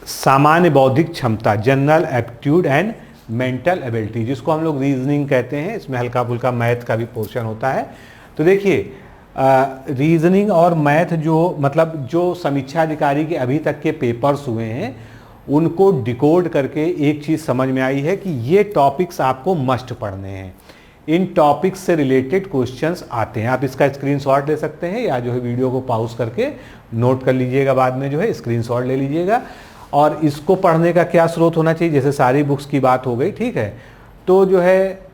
Speaker 1: सामान्य बौद्धिक क्षमता, general aptitude and mental ability, जिसको हम लोग रीजनिंग कहते हैं। इसमें हल्का फुल्का मैथ का भी पोर्शन होता है। तो देखिए रीजनिंग और मैथ जो समीक्षा अधिकारी के अभी तक के पेपर्स हुए हैं उनको डिकोड करके एक चीज़ समझ में आई है कि ये टॉपिक्स आपको मस्ट पढ़ने हैं। इन टॉपिक्स से रिलेटेड क्वेश्चंस आते हैं। आप इसका स्क्रीनशॉट ले सकते हैं या जो है वीडियो को पॉज करके नोट कर लीजिएगा, बाद में जो है स्क्रीनशॉट ले लीजिएगा। और इसको पढ़ने का क्या स्रोत होना चाहिए, जैसे सारी बुक्स की बात हो गई, ठीक है, तो जो है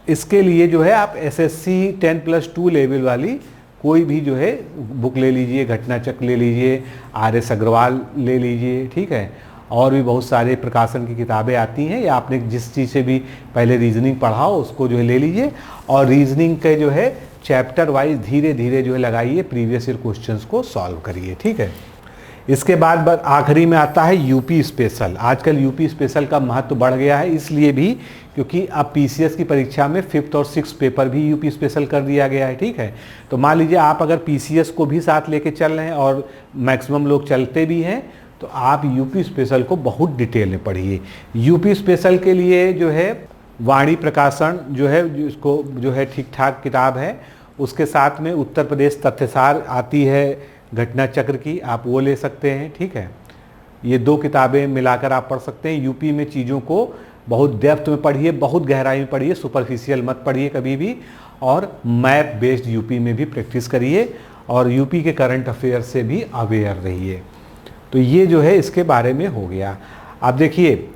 Speaker 1: इसके लिए जो है आप SSC 10+2 लेवल वाली कोई भी जो है बुक ले लीजिए, घटना चक्र ले लीजिए, RS अग्रवाल ले लीजिए, ठीक है, और भी बहुत सारे प्रकाशन की किताबें आती हैं, या आपने जिस चीज़ से भी पहले रीजनिंग पढ़ा हो उसको जो है ले लीजिए, और रीजनिंग के जो है चैप्टर वाइज धीरे धीरे जो है लगाइए, प्रीवियस ईयर क्वेश्चंस को सॉल्व करिए। ठीक है, इसके बाद आखिरी में आता है यूपी स्पेशल। आजकल यूपी स्पेशल का महत्व बढ़ गया है, इसलिए भी क्योंकि अब PCS की परीक्षा में 5th और 6th पेपर भी यूपी स्पेशल कर दिया गया है। ठीक है, तो मान लीजिए आप अगर PCS को भी साथ लेके चल रहे हैं और मैक्सिमम लोग चलते भी हैं, तो आप यूपी स्पेशल को बहुत डिटेल में पढ़िए। यूपी स्पेशल के लिए जो है वाणी प्रकाशन जो है जिसको जो है ठीक ठाक किताब है, उसके साथ में उत्तर प्रदेश तथ्यसार आती है घटना चक्र की, आप वो ले सकते हैं। ठीक है, ये 2 किताबें मिलाकर आप पढ़ सकते हैं। यूपी में चीज़ों को बहुत डेप्थ में पढ़िए, बहुत गहराई में पढ़िए, सुपरफिशियल मत पढ़िए कभी भी, और मैप बेस्ड यूपी में भी प्रैक्टिस करिए, और यूपी के करंट अफेयर से भी अवेयर रहिए। तो ये जो है इसके बारे में हो गया। अब देखिए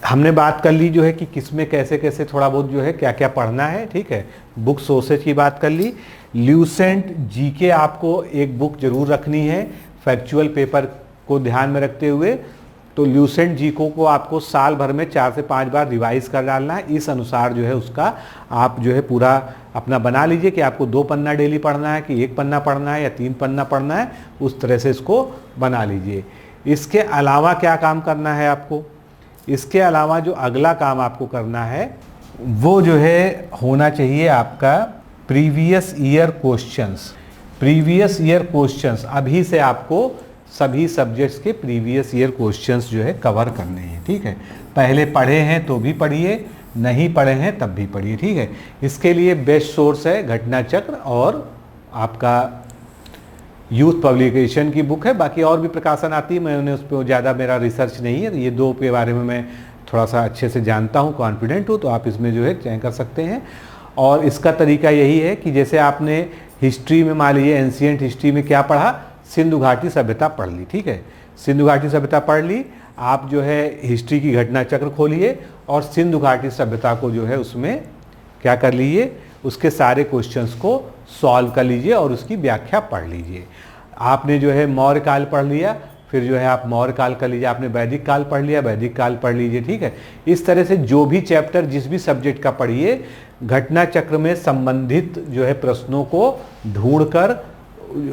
Speaker 1: हमने बात कर ली जो है कि किसमें कैसे कैसे थोड़ा बहुत जो है क्या क्या पढ़ना है। ठीक है, बुक सोर्सेज की बात कर ली। ल्यूसेंट जीके आपको एक बुक जरूर रखनी है फैक्चुअल पेपर को ध्यान में रखते हुए। तो ल्यूसेंट जीको को आपको साल भर में 4 से 5 बार रिवाइज कर डालना है। इस अनुसार जो है उसका आप जो है पूरा अपना बना लीजिए कि आपको 2 पन्ना डेली पढ़ना है कि 1 पन्ना पढ़ना है या 3 पन्ना पढ़ना है, उस तरह से इसको बना लीजिए। इसके अलावा क्या काम करना है आपको, इसके अलावा जो अगला काम आपको करना है वो जो है होना चाहिए आपका previous year questions. Previous year questions अभी से आपको सभी सब्जेक्ट्स के प्रीवियस ईयर क्वेश्चंस जो है कवर करने हैं। ठीक है, पहले पढ़े हैं तो भी पढ़िए, नहीं पढ़े हैं तब भी पढ़िए। ठीक है, इसके लिए बेस्ट सोर्स है घटना चक्र और आपका यूथ पब्लिकेशन की बुक है। बाकी और भी प्रकाशन आती है, मैंने उस पर ज़्यादा मेरा रिसर्च नहीं है, ये दो के बारे में मैं थोड़ा सा अच्छे से जानता हूँ, कॉन्फिडेंट हूँ, तो आप इसमें जो है चयन कर सकते हैं। और इसका तरीका यही है कि जैसे आपने हिस्ट्री में मान लीजिए एंशियंट हिस्ट्री में क्या पढ़ा, सिंधु घाटी सभ्यता पढ़ ली, ठीक है, सिंधु घाटी सभ्यता पढ़ ली, आप जो है हिस्ट्री की घटना चक्र खोलिए और सिंधु घाटी सभ्यता को जो है उसमें क्या कर लीजिए, उसके सारे क्वेश्चंस को सॉल्व कर लीजिए और उसकी व्याख्या पढ़ लीजिए। आपने जो है मौर्य काल पढ़ लिया, फिर जो है आप मौर्य काल कर लीजिए, आपने वैदिक काल पढ़ लिया, वैदिक काल पढ़ लीजिए, ठीक है। इस तरह से जो भी चैप्टर जिस भी सब्जेक्ट का पढ़िए, घटना चक्र में संबंधित जो है प्रश्नों को ढूंढकर,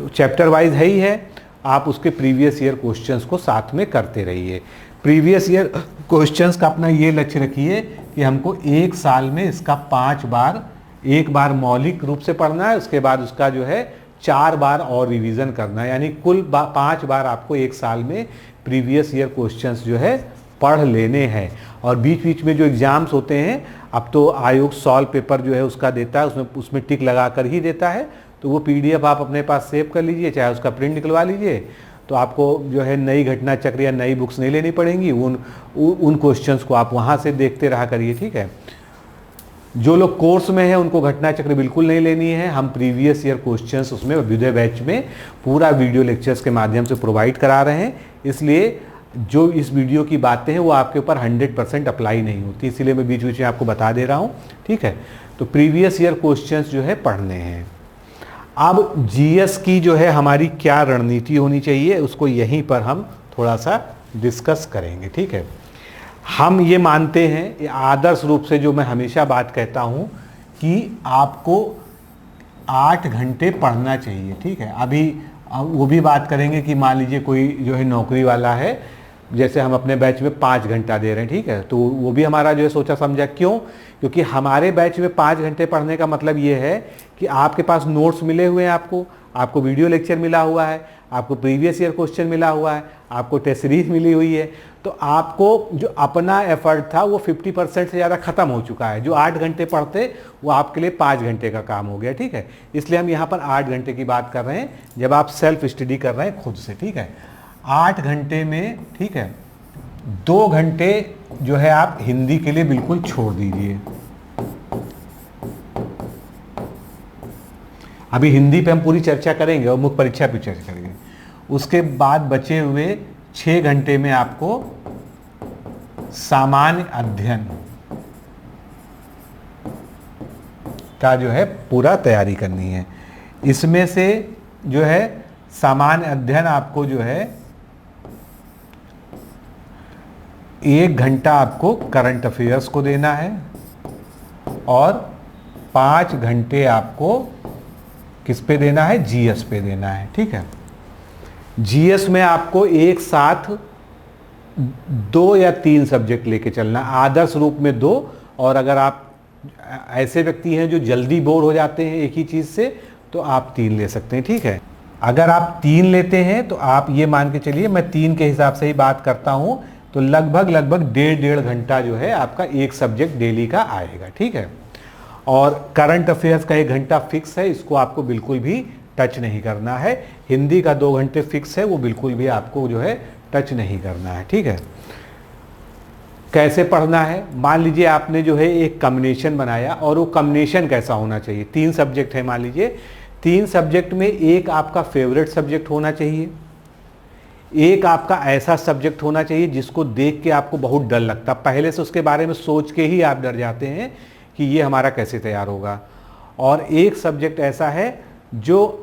Speaker 1: चैप्टर वाइज है ही है, आप उसके प्रीवियस ईयर क्वेश्चंस को साथ में करते रहिए। प्रीवियस ईयर क्वेश्चंस का अपना ये लक्ष्य रखिए कि हमको एक साल में इसका 5 बार, एक बार मौलिक रूप से पढ़ना है, उसके बाद उसका जो है 4 बार और रिवीजन करना है, यानी कुल 5 बार आपको एक साल में प्रीवियस ईयर क्वेश्चंस जो है पढ़ लेने हैं। और बीच बीच में जो एग्ज़ाम्स होते हैं, अब तो आयोग सॉल्व पेपर जो है उसका देता है, उसमें टिक लगा कर ही देता है, तो वो PDF आप अपने पास सेव कर लीजिए, चाहे उसका प्रिंट निकलवा लीजिए, तो आपको जो है नई घटना चक्र या नई बुक्स नहीं लेनी पड़ेंगी, उन क्वेश्चंस को आप वहाँ से देखते रहा करिए, ठीक है। जो लोग कोर्स में हैं उनको घटना चक्र बिल्कुल नहीं लेनी है, हम प्रीवियस ईयर क्वेश्चंस उसमें अभ्युदय बैच में पूरा वीडियो लेक्चर्स के माध्यम से प्रोवाइड करा रहे हैं, इसलिए जो इस वीडियो की बातें हैं वो आपके ऊपर 100% अप्लाई नहीं होती, इसीलिए मैं बीच बीच में आपको बता दे रहा हूँ, ठीक है। तो प्रीवियस ईयर क्वेश्चंस जो है पढ़ने हैं। अब GS की जो है हमारी क्या रणनीति होनी चाहिए, उसको यहीं पर हम थोड़ा सा डिस्कस करेंगे, ठीक है। हम ये मानते हैं, आदर्श रूप से जो मैं हमेशा बात कहता हूँ कि आपको 8 घंटे पढ़ना चाहिए, ठीक है। अभी वो भी बात करेंगे कि मान लीजिए कोई जो है नौकरी वाला है, जैसे हम अपने बैच में 5 घंटा दे रहे हैं, ठीक है, तो वो भी हमारा जो है सोचा समझा, क्यों, क्योंकि हमारे बैच में 5 घंटे पढ़ने का मतलब ये है कि आपके पास नोट्स मिले हुए हैं, आपको वीडियो लेक्चर मिला हुआ है, आपको प्रीवियस ईयर क्वेश्चन मिला हुआ है, आपको टेस्ट सीरीज मिली हुई है, तो आपको जो अपना एफर्ट था वो 50% से ज़्यादा ख़त्म हो चुका है। जो 8 घंटे पढ़ते वो आपके लिए 5 घंटे का काम हो गया, ठीक है। इसलिए हम यहाँ पर 8 घंटे की बात कर रहे हैं जब आप सेल्फ स्टडी कर रहे हैं खुद से, ठीक है। 8 घंटे में, ठीक है, 2 घंटे जो है आप हिंदी के लिए बिल्कुल छोड़ दीजिए। अभी हिंदी पे हम पूरी चर्चा करेंगे और मुख्य परीक्षा पे चर्चा करेंगे। उसके बाद बचे हुए 6 घंटे में आपको सामान्य अध्ययन का जो है पूरा तैयारी करनी है। इसमें से जो है सामान्य अध्ययन आपको जो है 1 घंटा आपको करंट अफेयर्स को देना है और 5 घंटे आपको किस पे देना है, GS पे देना है, ठीक है। GS में आपको एक साथ 2 या 3 सब्जेक्ट लेके चलना, आदर्श रूप में 2, और अगर आप ऐसे व्यक्ति हैं जो जल्दी बोर हो जाते हैं एक ही चीज़ से, तो आप 3 ले सकते हैं, ठीक है। अगर आप 3 लेते हैं तो आप ये मान के चलिए, मैं 3 के हिसाब से ही बात करता हूँ, तो लगभग 1.5 घंटा जो है आपका एक सब्जेक्ट डेली का आएगा, ठीक है। और करंट अफेयर्स का 1 घंटा फिक्स है, इसको आपको बिल्कुल भी टच नहीं करना है। हिंदी का 2 घंटे फिक्स है, वो बिल्कुल भी आपको जो है टच नहीं करना है, ठीक है। कैसे पढ़ना है, मान लीजिए आपने जो है एक कॉम्बिनेशन बनाया, और वो कॉम्बिनेशन कैसा होना चाहिए, 3 सब्जेक्ट है मान लीजिए, 3 सब्जेक्ट में एक आपका फेवरेट सब्जेक्ट होना चाहिए, एक आपका ऐसा सब्जेक्ट होना चाहिए जिसको देख के आपको बहुत डर लगता, पहले से उसके बारे में सोच के ही आप डर जाते हैं कि ये हमारा कैसे तैयार होगा, और एक सब्जेक्ट ऐसा है जो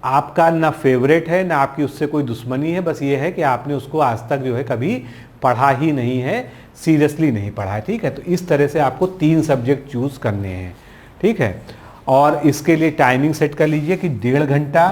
Speaker 1: आपका ना फेवरेट है ना आपकी उससे कोई दुश्मनी है, बस ये है कि आपने उसको आज तक जो है कभी पढ़ा ही नहीं है, सीरियसली नहीं पढ़ा है, ठीक है। तो इस तरह से आपको 3 सब्जेक्ट चूज़ करने हैं, ठीक है। और इसके लिए टाइमिंग सेट कर लीजिए कि 1.5 घंटा,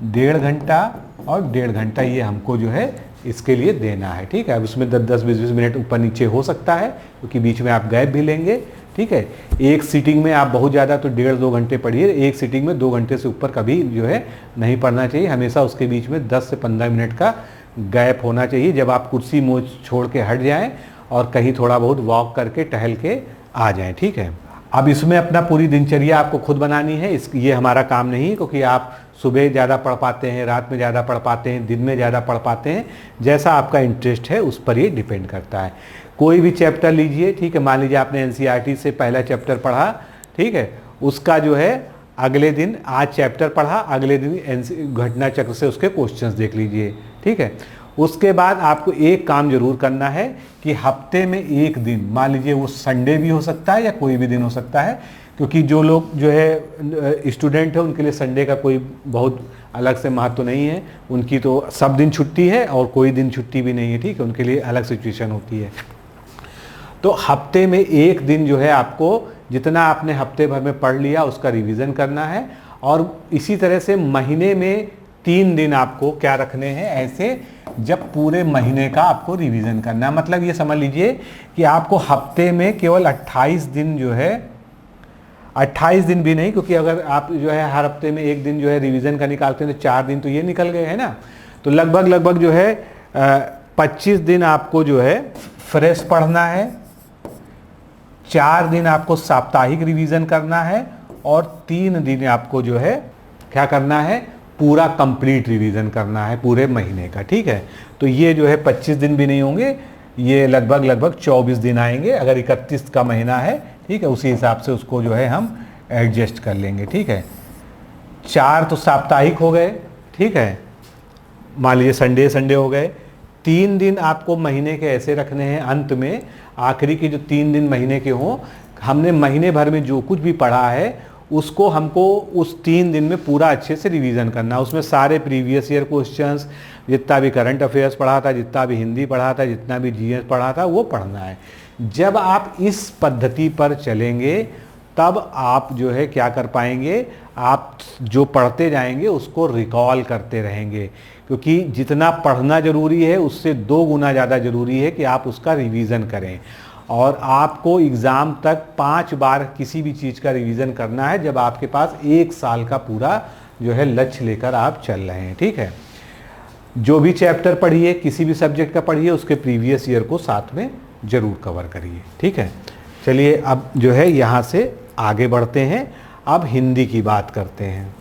Speaker 1: 1.5 घंटा और 1.5 घंटा ये हमको जो है इसके लिए देना है, ठीक है। अब उसमें 10-10, 20-20 मिनट ऊपर नीचे हो सकता है क्योंकि बीच में आप गैप भी लेंगे, ठीक है। एक सीटिंग में आप बहुत ज़्यादा तो 1.5-2 घंटे पढ़िए, एक सीटिंग में 2 घंटे से ऊपर कभी जो है नहीं पढ़ना चाहिए, हमेशा उसके बीच में 10 से 15 मिनट का गैप होना चाहिए, जब आप कुर्सी मोच छोड़ के हट जाएं और कहीं थोड़ा बहुत वॉक करके टहल के आ जाएं, ठीक है। अब इसमें अपना पूरी दिनचर्या आपको खुद बनानी है, ये हमारा काम नहीं है, क्योंकि आप सुबह ज़्यादा पढ़ पाते हैं, रात में ज़्यादा पढ़ पाते हैं, दिन में ज़्यादा पढ़ पाते हैं, जैसा आपका इंटरेस्ट है उस पर ये डिपेंड करता है। कोई भी चैप्टर लीजिए, ठीक है, मान लीजिए आपने एनसीईआरटी से पहला चैप्टर पढ़ा, ठीक है, उसका जो है अगले दिन आज चैप्टर पढ़ा, अगले दिन घटना चक्र से उसके क्वेश्चंस देख लीजिए, ठीक है। उसके बाद आपको एक काम जरूर करना है कि हफ्ते में एक दिन, मान लीजिए वो संडे भी हो सकता है या कोई भी दिन हो सकता है, क्योंकि जो लोग जो है स्टूडेंट है उनके लिए संडे का कोई बहुत अलग से महत्व नहीं है, उनकी तो सब दिन छुट्टी है और कोई दिन छुट्टी भी नहीं है, ठीक है, उनके लिए अलग सिचुएशन होती है। तो हफ्ते में एक दिन जो है आपको जितना आपने हफ्ते भर में पढ़ लिया उसका रिवीजन करना है, और इसी तरह से महीने में 3 दिन आपको क्या रखने हैं ऐसे, जब पूरे महीने का आपको रिवीजन करना है। मतलब ये समझ लीजिए कि आपको हफ्ते में केवल 28 दिन जो है, 28 दिन भी नहीं, क्योंकि अगर आप जो है हर हफ्ते में एक दिन जो है रिवीजन का निकालते हैं तो 4 दिन तो ये निकल गए हैं ना, तो लगभग जो है 25 दिन आपको जो है फ्रेश पढ़ना है, 4 दिन आपको साप्ताहिक रिवीजन करना है, और 3 दिन आपको जो है क्या करना है, पूरा कंप्लीट रिवीजन करना है पूरे महीने का, ठीक है। तो ये जो है 25 दिन भी नहीं होंगे, ये लगभग 24 दिन आएंगे, अगर 31 का महीना है, ठीक है, उसी हिसाब से उसको जो है हम एडजस्ट कर लेंगे, ठीक है। 4 तो साप्ताहिक हो गए, ठीक है, मान लीजिए संडे हो गए। 3 दिन आपको महीने के ऐसे रखने हैं, अंत में आखिरी के जो 3 दिन महीने के हों, हमने महीने भर में जो कुछ भी पढ़ा है उसको हमको उस 3 दिन में पूरा अच्छे से रिवीजन करना। उसमें सारे प्रीवियस ईयर क्वेश्चंस, जितना भी करंट अफेयर्स पढ़ा था, जितना भी हिंदी पढ़ा था, जितना भी जीएस पढ़ा था, वो पढ़ना है। जब आप इस पद्धति पर चलेंगे तब आप जो है क्या कर पाएंगे, आप जो पढ़ते जाएंगे उसको रिकॉल करते रहेंगे, क्योंकि जितना पढ़ना ज़रूरी है उससे 2 गुना ज़्यादा ज़रूरी है कि आप उसका रिवीजन करें। और आपको एग्ज़ाम तक 5 बार किसी भी चीज़ का रिवीजन करना है, जब आपके पास 1 साल का पूरा जो है लक्ष्य लेकर आप चल रहे हैं, ठीक है। जो भी चैप्टर पढ़िए, किसी भी सब्जेक्ट का पढ़िए, उसके प्रीवियस ईयर को साथ में ज़रूर कवर करिए, ठीक है। चलिए अब जो है यहाँ से आगे बढ़ते हैं, अब हिंदी की बात करते हैं।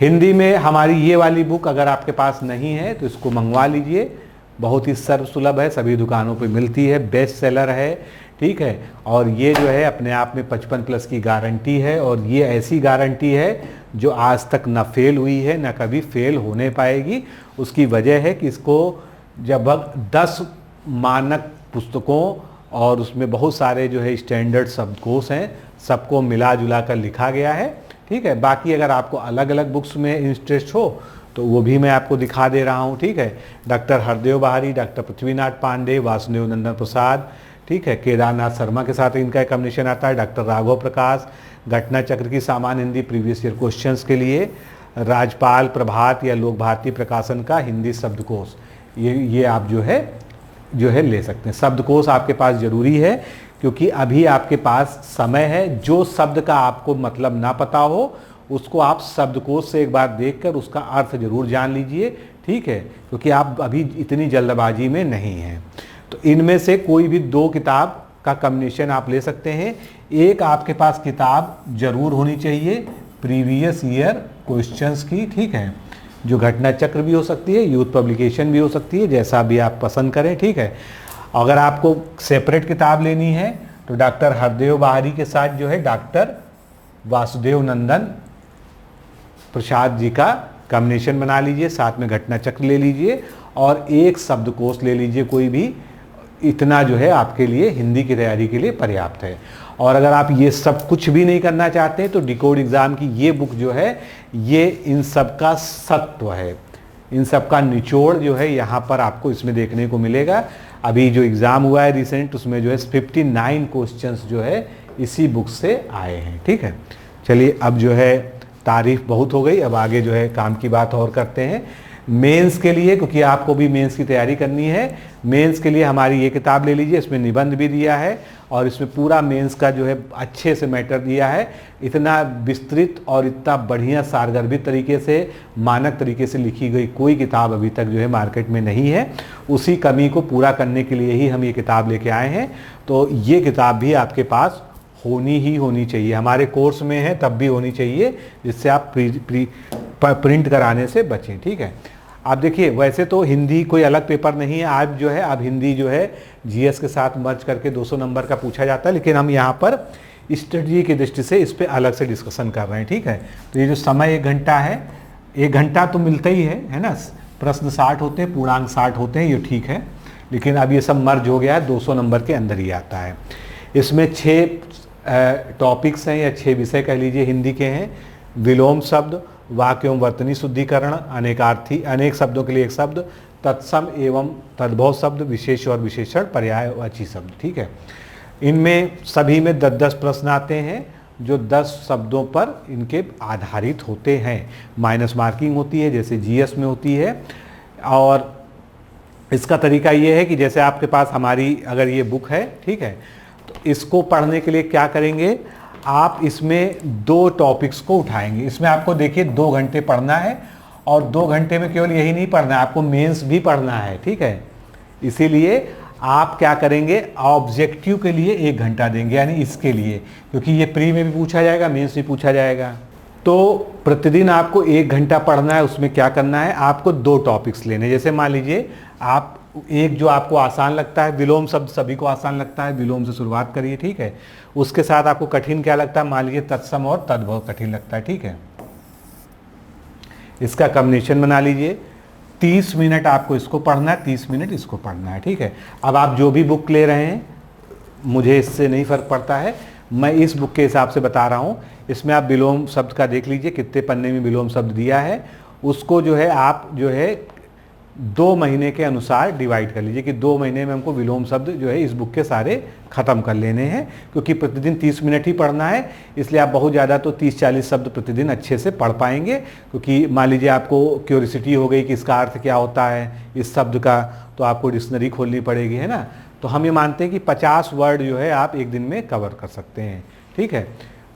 Speaker 1: हिंदी में हमारी ये वाली बुक अगर आपके पास नहीं है तो इसको मंगवा लीजिए, बहुत ही सर्वसुलभ है, सभी दुकानों पे मिलती है, बेस्ट सेलर है, ठीक है। और ये जो है अपने आप में 55+ की गारंटी है, और ये ऐसी गारंटी है जो आज तक न फेल हुई है न कभी फेल होने पाएगी। उसकी वजह है कि इसको जब 10 मानक पुस्तकों और उसमें बहुत सारे जो है स्टैंडर्ड शब्दकोश हैं, सबको मिला जुला कर लिखा गया है, ठीक है। बाकी अगर आपको अलग अलग बुक्स में इंटरेस्ट हो तो वो भी मैं आपको दिखा दे रहा हूँ, ठीक है। डॉक्टर हरदेव बहारी, डॉक्टर पृथ्वीनाथ पांडे, वासुदेव नंदन प्रसाद, ठीक है, केदारनाथ शर्मा के साथ इनका एक कॉम्बिनेशन आता है, डॉक्टर राघव प्रकाश, घटना चक्र की सामान्य हिंदी प्रीवियस ईयर क्वेश्चंस के लिए, राजपाल प्रभात या लोक भारती प्रकाशन का हिंदी शब्दकोश, ये आप जो है ले सकते हैं। शब्दकोश आपके पास ज़रूरी है, क्योंकि अभी आपके पास समय है, जो शब्द का आपको मतलब ना पता हो उसको आप शब्दकोश से एक बार देखकर उसका अर्थ जरूर जान लीजिए, ठीक है, क्योंकि आप अभी इतनी जल्दबाजी में नहीं हैं। तो इनमें से कोई भी 2 किताब का कॉम्बिनेशन आप ले सकते हैं। एक आपके पास किताब जरूर होनी चाहिए प्रीवियस ईयर क्वेश्चंस की, ठीक है, जो घटना चक्र भी हो सकती है, यूथ पब्लिकेशन भी हो सकती है, जैसा भी आप पसंद करें, ठीक है। अगर आपको सेपरेट किताब लेनी है तो डॉक्टर हरदेव बहारी के साथ जो है डॉक्टर वासुदेव नंदन प्रसाद जी का कॉम्बिनेशन बना लीजिए, साथ में घटना चक्र ले लीजिए और एक शब्दकोश ले लीजिए कोई भी, इतना जो है आपके लिए हिंदी की तैयारी के लिए पर्याप्त है। और अगर आप ये सब कुछ भी नहीं करना चाहते हैं तो डिकोड एग्ज़ाम की ये बुक जो है ये इन सब का सत्व है, इन सब का निचोड़ जो है यहाँ पर आपको इसमें देखने को मिलेगा। अभी जो एग्ज़ाम हुआ है रिसेंट, उसमें जो है 59 क्वेश्चंस जो है इसी बुक से आए हैं, ठीक है। चलिए अब जो है तारीफ बहुत हो गई, अब आगे जो है काम की बात और करते हैं। मेंस के लिए, क्योंकि आपको भी मेंस की तैयारी करनी है, मेंस के लिए हमारी ये किताब ले लीजिए, इसमें निबंध भी दिया है और इसमें पूरा मेंस का जो है अच्छे से मैटर दिया है। इतना विस्तृत और इतना बढ़िया सारगर्भित तरीके से, मानक तरीके से लिखी गई कोई किताब अभी तक जो है मार्केट में नहीं है। उसी कमी को पूरा करने के लिए ही हम ये किताब लेके आए हैं, तो ये किताब भी आपके पास होनी ही होनी चाहिए, हमारे कोर्स में है तब भी होनी चाहिए, जिससे आप प्रिंट कराने से बचें। ठीक है, आप देखिए वैसे तो हिंदी कोई अलग पेपर नहीं है, आज जो है अब हिंदी जो है जीएस के साथ मर्ज करके 200 नंबर का पूछा जाता है, लेकिन हम यहाँ पर स्ट्रेटजी की दृष्टि से इस पर अलग से डिस्कशन कर रहे हैं। ठीक है, तो ये जो समय 1 घंटा है, 1 घंटा तो मिलता ही है ना, प्रश्न 60 होते हैं, पूर्णांक 60 होते हैं, ये ठीक है, लेकिन अब ये सब मर्ज हो गया है, 200 नंबर के अंदर ही आता है। इसमें 6 टॉपिक्स हैं या 6 विषय कह लीजिए हिंदी के हैं। विलोम शब्द, वाक्य एवं वर्तनी शुद्धिकरण, अनेकार्थी, अनेक शब्दों के लिए एक शब्द, तत्सम एवं तद्भव शब्द, विशेष और विशेषण, पर्यायवाची शब्द। ठीक है, इनमें सभी में 10-10 प्रश्न आते हैं जो 10 शब्दों पर इनके आधारित होते हैं। माइनस मार्किंग होती है जैसे जीएस में होती है। और इसका तरीका ये है कि जैसे आपके पास हमारी अगर ये बुक है, ठीक है, तो इसको पढ़ने के लिए क्या करेंगे, आप इसमें 2 टॉपिक्स को उठाएंगे। इसमें आपको देखिए 2 घंटे पढ़ना है, और 2 घंटे में केवल यही नहीं पढ़ना है, आपको मेंस भी पढ़ना है। ठीक है, इसीलिए आप क्या करेंगे, ऑब्जेक्टिव के लिए 1 घंटा देंगे, यानी इसके लिए, क्योंकि ये प्री में भी पूछा जाएगा, मेंस भी पूछा जाएगा। तो प्रतिदिन आपको 1 घंटा पढ़ना है। उसमें क्या करना है, आपको 2 टॉपिक्स लेने। जैसे मान लीजिए आप एक जो आपको आसान लगता है, विलोम शब्द सभी को आसान लगता है, विलोम से शुरुआत करिए। ठीक है, उसके साथ आपको कठिन क्या लगता है, मान लीजिए तत्सम और तद्भव कठिन लगता है। ठीक है, इसका कॉम्बिनेशन बना लीजिए। 30 मिनट आपको इसको पढ़ना है, 30 मिनट इसको पढ़ना है। ठीक है, अब आप जो भी बुक ले रहे हैं, मुझे इससे नहीं फर्क पड़ता है, मैं इस बुक के हिसाब से बता रहा हूँ। इसमें आप विलोम शब्द का देख लीजिए कितने पन्ने में विलोम शब्द दिया है, उसको जो है आप जो है 2 महीने के अनुसार डिवाइड कर लीजिए कि 2 महीने में हमको विलोम शब्द जो है इस बुक के सारे ख़त्म कर लेने हैं। क्योंकि प्रतिदिन 30 मिनट ही पढ़ना है, इसलिए आप बहुत ज़्यादा तो 30-40 शब्द प्रतिदिन अच्छे से पढ़ पाएंगे। क्योंकि मान लीजिए आपको क्यूरियोसिटी हो गई कि इसका अर्थ क्या होता है इस शब्द का, तो आपको डिक्शनरी खोलनी पड़ेगी, है ना। तो हम ये मानते हैं कि 50 वर्ड जो है आप एक दिन में कवर कर सकते हैं। ठीक है,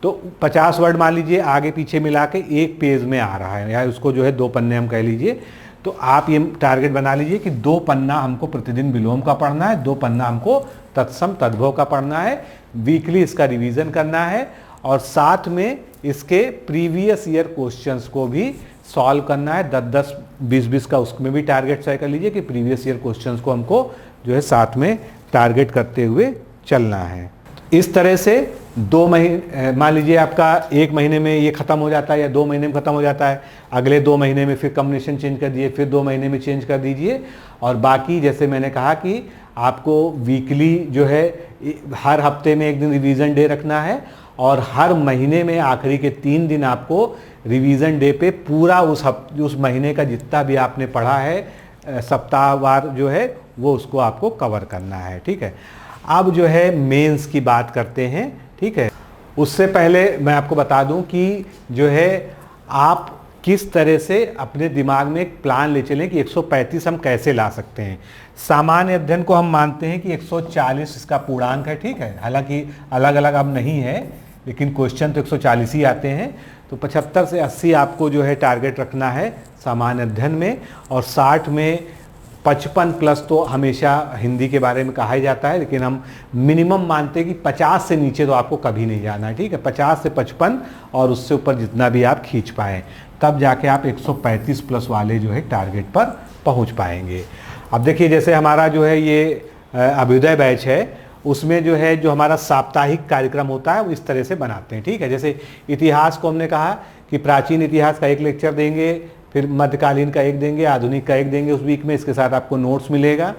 Speaker 1: तो 50 वर्ड मान लीजिए आगे पीछे मिला के 1 पेज में आ रहा है, या उसको जो है 2 पन्ने हम कह लीजिए। तो आप ये टारगेट बना लीजिए कि 2 पन्ना हमको प्रतिदिन विलोम का पढ़ना है, 2 पन्ना हमको तत्सम तद्भव का पढ़ना है, वीकली इसका रिवीजन करना है, और साथ में इसके प्रीवियस ईयर क्वेश्चंस को भी सॉल्व करना है। 10-10, 20-20 का उसमें भी टारगेट तय कर लीजिए कि प्रीवियस ईयर क्वेश्चंस को हमको जो है साथ में टारगेट करते हुए चलना है। इस तरह से 2 महीने, मान लीजिए आपका 1 महीने में ये ख़त्म हो जाता है या 2 महीने में ख़त्म हो जाता है, अगले 2 महीने में फिर कॉम्बिनेशन चेंज कर दिए, फिर 2 महीने में चेंज कर दीजिए। और बाकी जैसे मैंने कहा कि आपको वीकली जो है हर हफ्ते में 1 दिन रिवीजन डे रखना है, और हर महीने में आखिरी के 3 दिन आपको रिवीजन डे पे पूरा उस महीने का जितना भी आपने पढ़ा है सप्ताहवार जो है वो उसको आपको कवर करना है। ठीक है, अब जो है मेंस की बात करते हैं। ठीक है, उससे पहले मैं आपको बता दूं कि जो है आप किस तरह से अपने दिमाग में एक प्लान ले चलें कि 135 हम कैसे ला सकते हैं। सामान्य अध्ययन को हम मानते हैं कि 140 इसका पूर्णांक है। ठीक है, हालांकि अलग अलग अब नहीं है, लेकिन क्वेश्चन तो 140 ही आते हैं। तो 75 से 80 आपको जो है टारगेट रखना है सामान्य अध्ययन में, और 60 में 55 प्लस तो हमेशा हिंदी के बारे में कहा ही जाता है, लेकिन हम मिनिमम मानते हैं कि 50 से नीचे तो आपको कभी नहीं जाना है। ठीक है, 50 से 55 और उससे ऊपर जितना भी आप खींच पाएँ, तब जाके आप 135 प्लस वाले जो है टारगेट पर पहुंच पाएंगे। अब देखिए जैसे हमारा जो है ये अभ्युदय बैच है, उसमें जो है जो हमारा साप्ताहिक कार्यक्रम होता है वो इस तरह से बनाते हैं। ठीक है, जैसे इतिहास को हमने कहा कि प्राचीन इतिहास का 1 लेक्चर देंगे, फिर मध्यकालीन का 1 देंगे, आधुनिक का 1 देंगे उस वीक में, इसके साथ आपको नोट्स मिलेगा।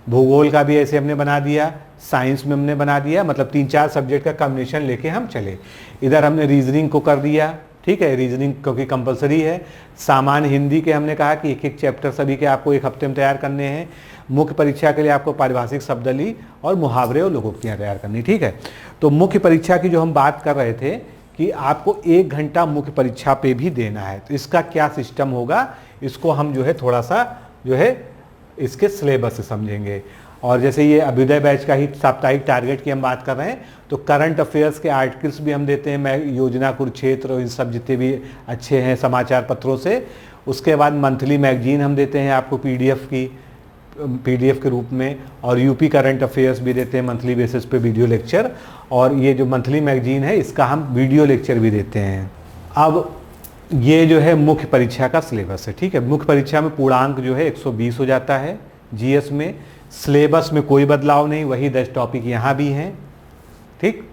Speaker 1: भूगोल का भी ऐसे हमने बना दिया, साइंस में हमने बना दिया, मतलब 3-4 सब्जेक्ट का कॉम्बिनेशन लेके हम चले। इधर हमने रीजनिंग को कर दिया। ठीक है, रीजनिंग क्योंकि कंपलसरी है। सामान्य हिंदी के हमने कहा कि 1-1 चैप्टर सभी के आपको 1 हफ्ते में तैयार करने हैं। मुख्य परीक्षा के लिए आपको पारिभाषिक शब्दावली और मुहावरे और लोकोक्तियाँ तैयार करनी। ठीक है, तो मुख्य परीक्षा की जो हम बात कर रहे थे कि आपको 1 घंटा मुख्य परीक्षा पे भी देना है, तो इसका क्या सिस्टम होगा, इसको हम जो है थोड़ा सा जो है इसके सिलेबस से समझेंगे। और जैसे ये अभ्युदय बैच का ही साप्ताहिक टारगेट की हम बात कर रहे हैं, तो करंट अफेयर्स के आर्टिकल्स भी हम देते हैं, मैं योजना कुरुक्षेत्र और इन सब जितने भी अच्छे हैं समाचार पत्रों से। उसके बाद मंथली मैगजीन हम देते हैं आपको PDF की, PDF के रूप में, और यूपी करंट अफेयर्स भी देते हैं मंथली बेसिस पे वीडियो लेक्चर, और ये जो मंथली मैगजीन है इसका हम वीडियो लेक्चर भी देते हैं। अब ये जो है मुख्य परीक्षा का सिलेबस है, ठीक है। मुख्य परीक्षा में पूर्णांक जो है 120 हो जाता है GS में। सिलेबस में कोई बदलाव नहीं, वही 10 टॉपिक यहाँ भी हैं, ठीक,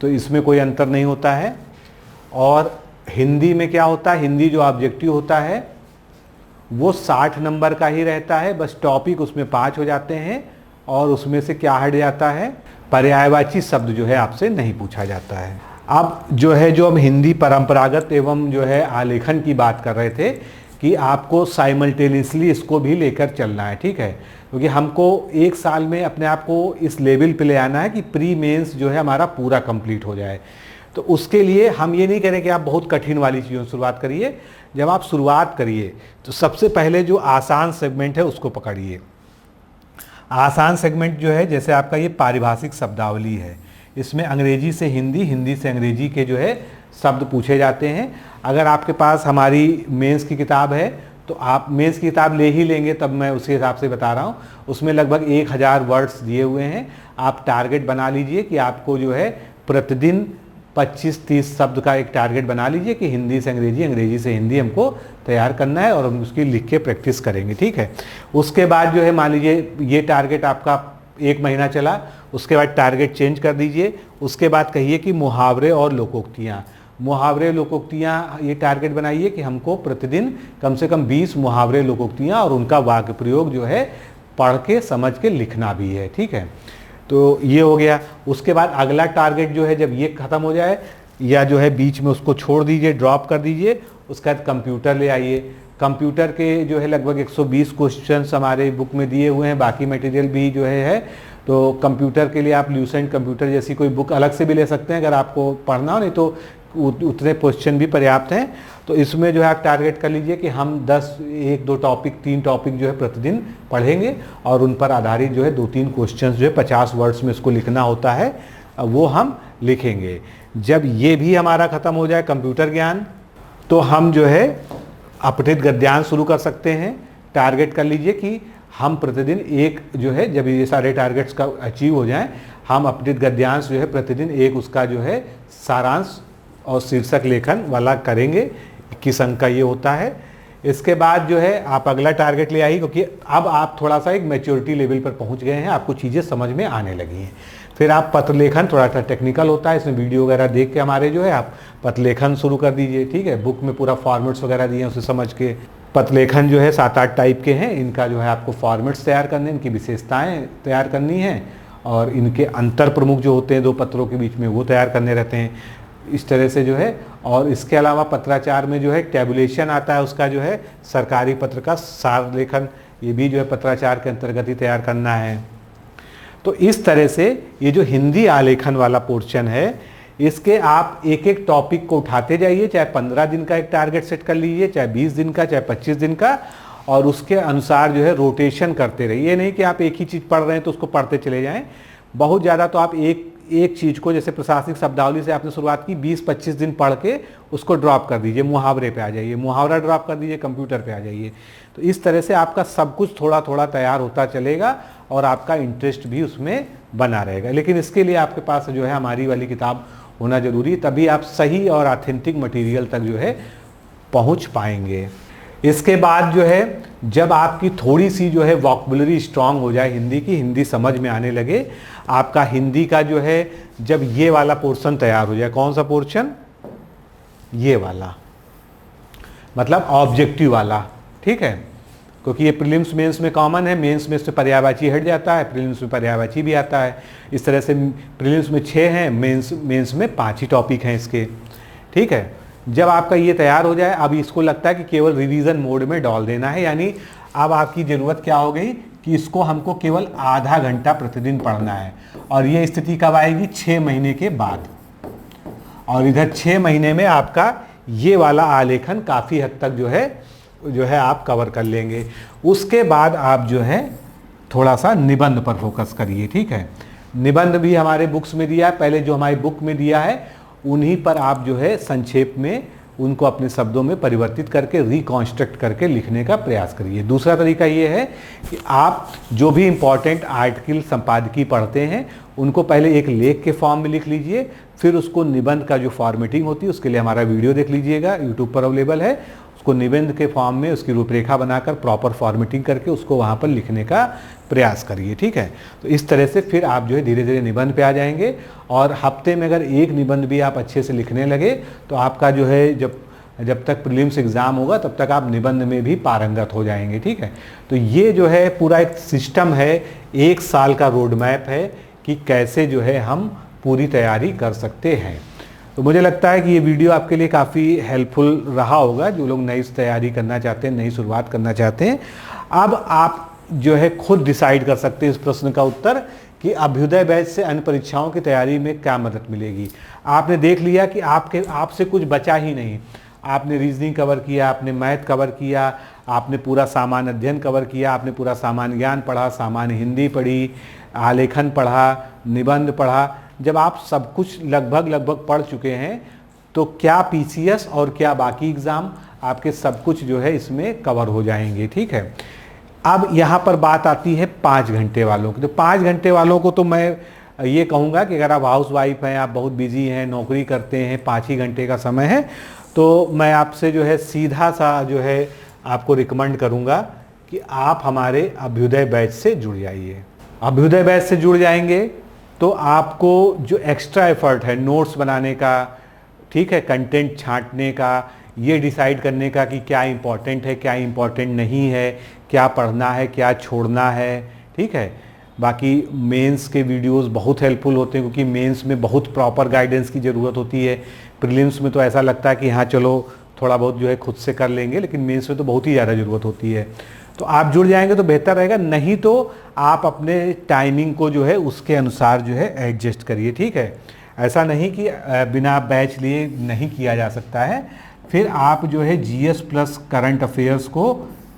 Speaker 1: तो इसमें कोई अंतर नहीं होता है। और हिंदी में क्या होता है, हिंदी जो ऑब्जेक्टिव होता है वो 60 नंबर का ही रहता है, बस टॉपिक उसमें 5 हो जाते हैं, और उसमें से क्या हट जाता है, पर्यायवाची शब्द जो है आपसे नहीं पूछा जाता है। अब जो है, जो हम हिंदी परंपरागत एवं जो है आलेखन की बात कर रहे थे कि आपको साइमल्टेनियसली इसको भी लेकर चलना है, ठीक है, क्योंकि हमको एक साल में अपने आप को इस लेवल पे ले आना है कि प्री मेंस जो है हमारा पूरा कंप्लीट हो जाए। तो उसके लिए हम ये नहीं करें कि आप बहुत कठिन वाली चीज़ों से शुरुआत करिए। जब आप शुरुआत करिए तो सबसे पहले जो आसान सेगमेंट है उसको पकड़िए। आसान सेगमेंट जो है, जैसे आपका ये पारिभाषिक शब्दावली है, इसमें अंग्रेजी से हिंदी, हिंदी से अंग्रेजी के जो है शब्द पूछे जाते हैं। अगर आपके पास हमारी मेंस की किताब है तो आप मेंस की किताब ले ही लेंगे, तब मैं उसी हिसाब से बता रहा हूँ। उसमें लगभग 1000 वर्ड्स दिए हुए हैं। आप टारगेट बना लीजिए कि आपको जो है प्रतिदिन 25-30 शब्द का एक टारगेट बना लीजिए कि हिंदी से अंग्रेजी, अंग्रेजी से हिंदी हमको तैयार करना है, और हम उसकी लिख के प्रैक्टिस करेंगे, ठीक है। उसके बाद जो है मान लीजिए ये टारगेट आपका 1 महीना चला, उसके बाद टारगेट चेंज कर दीजिए। उसके बाद कहिए कि मुहावरे और लोकोक्तियाँ, मुहावरे लोकोक्तियाँ ये टारगेट बनाइए कि हमको प्रतिदिन कम से कम 20 मुहावरे लोकोक्तियाँ और उनका वाक्य प्रयोग जो है पढ़ के समझ के लिखना भी है, ठीक है। तो ये हो गया। उसके बाद अगला टारगेट जो है, जब ये ख़त्म हो जाए या जो है बीच में उसको छोड़ दीजिए, ड्रॉप कर दीजिए, उसके बाद कंप्यूटर ले आइए। कंप्यूटर के जो है लगभग 120 क्वेश्चंस हमारे बुक में दिए हुए हैं, बाकी मटेरियल भी जो है। तो कंप्यूटर के लिए आप ल्यूसेंट कंप्यूटर जैसी कोई बुक अलग से भी ले सकते हैं अगर आपको पढ़ना हो, नहीं तो उतने क्वेश्चन भी पर्याप्त हैं। तो इसमें जो है आप टारगेट कर लीजिए कि हम 1-2 टॉपिक, 3 टॉपिक जो है प्रतिदिन पढ़ेंगे, और उन पर आधारित जो है 2-3 क्वेश्चंस जो है 50 वर्ड्स में इसको लिखना होता है, वो हम लिखेंगे। जब ये भी हमारा ख़त्म हो जाए कंप्यूटर ज्ञान, तो हम जो है अपठित गद्यांश शुरू कर सकते हैं। टारगेट कर लीजिए कि हम प्रतिदिन एक जो है, जब ये सारे टारगेट्स का अचीव हो जाएं, हम अपठित गद्यांश जो है प्रतिदिन एक उसका जो है सारांश और शीर्षक लेखन वाला करेंगे। 21 अंक का ये होता है। इसके बाद जो है आप अगला टारगेट ले आइए, क्योंकि अब आप थोड़ा सा एक मैच्योरिटी लेवल पर पहुंच गए हैं, आपको चीज़ें समझ में आने लगी हैं। फिर आप पत्र लेखन, थोड़ा सा टेक्निकल होता है, इसमें वीडियो वगैरह देख के हमारे जो है आप पत्र लेखन शुरू कर दीजिए, ठीक है। बुक में पूरा फॉर्मेट्स वगैरह दिए हैं, उसे समझ के। पत्र लेखन जो है 7-8 टाइप के हैं, इनका जो है आपको फॉर्मेट्स तैयार करने, इनकी विशेषताएँ तैयार करनी है, और इनके अंतर प्रमुख जो होते हैं 2 पत्रों के बीच में, वो तैयार करने रहते हैं, इस तरह से जो है। और इसके अलावा पत्राचार में जो है टैबुलेशन आता है, उसका जो है सरकारी पत्र का सार लेखन, ये भी जो है पत्राचार के अंतर्गत ही तैयार करना है। तो इस तरह से ये जो हिंदी आलेखन वाला पोर्शन है, इसके आप एक एक टॉपिक को उठाते जाइए, चाहे 15 दिन का एक टारगेट सेट कर लीजिए, चाहे 20 दिन का, चाहे 25 दिन का, और उसके अनुसार जो है रोटेशन करते रहिए। ये नहीं कि आप एक ही चीज़ पढ़ रहे हैं तो उसको पढ़ते चले जाएं। बहुत ज़्यादा तो आप एक चीज़ को, जैसे प्रशासनिक शब्दावली से आपने शुरुआत की, 20-25 दिन पढ़ के उसको ड्रॉप कर दीजिए, मुहावरे पे आ जाइए, मुहावरा ड्रॉप कर दीजिए, कंप्यूटर पे आ जाइए। तो इस तरह से आपका सब कुछ थोड़ा थोड़ा तैयार होता चलेगा, और आपका इंटरेस्ट भी उसमें बना रहेगा। लेकिन इसके लिए आपके पास जो है हमारी वाली किताब होना जरूरी है, तभी आप सही और ऑथेंटिक मटेरियल तक जो है पहुंच पाएंगे। इसके बाद जो है, जब आपकी थोड़ी सी जो है वोकैबुलरी स्ट्रांग हो जाए हिंदी की, हिंदी समझ में आने लगे, आपका हिंदी का जो है, जब ये वाला पोर्शन तैयार हो जाए, कौन सा पोर्शन, ये वाला, मतलब ऑब्जेक्टिव वाला, ठीक है, क्योंकि ये प्रीलिम्स मेंस में कॉमन है। मेंस में से पर्यायवाची हट जाता है, प्रीलिम्स में पर्यायवाची भी आता है। इस तरह से प्रीलिम्स में 6 हैं, मेंस में 5 ही टॉपिक हैं इसके, ठीक है। जब आपका ये तैयार हो जाए, अब इसको लगता है कि केवल रिवीजन मोड में डाल देना है, यानी अब आपकी ज़रूरत क्या हो गई कि इसको हमको केवल आधा घंटा प्रतिदिन पढ़ना है। और ये स्थिति कब आएगी, 6 महीने के बाद। और इधर 6 महीने में आपका ये वाला आलेखन काफ़ी हद तक जो है आप कवर कर लेंगे। उसके बाद आप जो है थोड़ा सा निबंध पर फोकस करिए, ठीक है। निबंध भी हमारे बुक्स में दिया है, पहले जो हमारी बुक में दिया है उन्हीं पर आप जो है संक्षेप में उनको अपने शब्दों में परिवर्तित करके रिकॉन्स्ट्रक्ट करके लिखने का प्रयास करिए। दूसरा तरीका ये है कि आप जो भी इम्पॉर्टेंट आर्टिकल संपादकीय पढ़ते हैं उनको पहले एक लेख के फॉर्म में लिख लीजिए, फिर उसको निबंध का जो फॉर्मेटिंग होती है उसके लिए हमारा वीडियो देख लीजिएगा, यूट्यूब पर अवेलेबल है। उसको निबंध के फॉर्म में उसकी रूपरेखा बनाकर प्रॉपर फॉर्मेटिंग करके उसको वहाँ पर लिखने का प्रयास करिए, ठीक है। तो इस तरह से फिर आप जो है धीरे धीरे निबंध पे आ जाएंगे, और हफ्ते में अगर एक निबंध भी आप अच्छे से लिखने लगे तो आपका जो है जब तक प्रीलिम्स एग्ज़ाम होगा तब तक आप निबंध में भी पारंगत हो जाएंगे, ठीक है। तो ये जो है पूरा एक सिस्टम है, 1 साल का रोड मैप है कि कैसे जो है हम पूरी तैयारी कर सकते हैं। तो मुझे लगता है कि ये वीडियो आपके लिए काफ़ी हेल्पफुल रहा होगा, जो लोग नई तैयारी करना चाहते हैं, नई शुरुआत करना चाहते हैं। अब आप जो है खुद डिसाइड कर सकते हैं इस प्रश्न का उत्तर कि अभ्युदय बैच से अन्य परीक्षाओं की तैयारी में क्या मदद मिलेगी। आपने देख लिया कि आपसे कुछ बचा ही नहीं। आपने रीजनिंग कवर किया, आपने मैथ कवर किया, आपने पूरा सामान्य अध्ययन कवर किया, आपने पूरा सामान्य ज्ञान पढ़ा, सामान्य हिंदी पढ़ी, आलेखन पढ़ा, निबंध पढ़ा। जब आप सब कुछ लगभग पढ़ चुके हैं तो क्या पीसीएस और क्या बाकी एग्ज़ाम आपके सब कुछ जो है इसमें कवर हो जाएंगे, ठीक है। अब यहाँ पर बात आती है 5 घंटे वालों की। तो 5 घंटे वालों को तो मैं ये कहूँगा कि अगर आप हाउस वाइफ हैं, आप बहुत बिजी हैं, नौकरी करते हैं, 5 ही घंटे का समय है, तो मैं आपसे जो है सीधा सा जो है आपको रिकमेंड करूँगा कि आप हमारे अभ्युदय बैच से जुड़ जाइए। अभ्युदय बैच से जुड़ जाएंगे तो आपको जो एक्स्ट्रा एफर्ट है नोट्स बनाने का, ठीक है, कंटेंट छांटने का, ये डिसाइड करने का कि क्या इम्पोर्टेंट है, क्या इम्पोर्टेंट नहीं है, क्या पढ़ना है, क्या छोड़ना है, ठीक है। बाकी मेंस के वीडियोस बहुत हेल्पफुल होते हैं, क्योंकि मेंस में बहुत प्रॉपर गाइडेंस की ज़रूरत होती है। प्रीलिम्स में तो ऐसा लगता है कि हाँ चलो थोड़ा बहुत जो है खुद से कर लेंगे, लेकिन मेंस में तो बहुत ही ज़्यादा ज़रूरत होती है। तो आप जुड़ जाएंगे तो बेहतर रहेगा, नहीं तो आप अपने टाइमिंग को जो है उसके अनुसार जो है एडजस्ट करिए, ठीक है। ऐसा नहीं कि बिना बैच लिए नहीं किया जा सकता है। फिर आप जो है जीएस प्लस करंट अफेयर्स को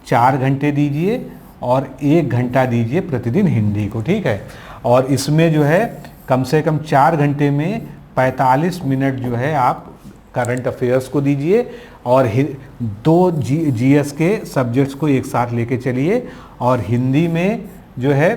Speaker 1: 4 घंटे दीजिए और 1 घंटा दीजिए प्रतिदिन हिंदी को, ठीक है। और इसमें जो है कम से कम 4 घंटे में 45 मिनट जो है आप करंट अफेयर्स को दीजिए, और 2 जीएस के सब्जेक्ट्स को एक साथ लेके चलिए। और हिंदी में जो है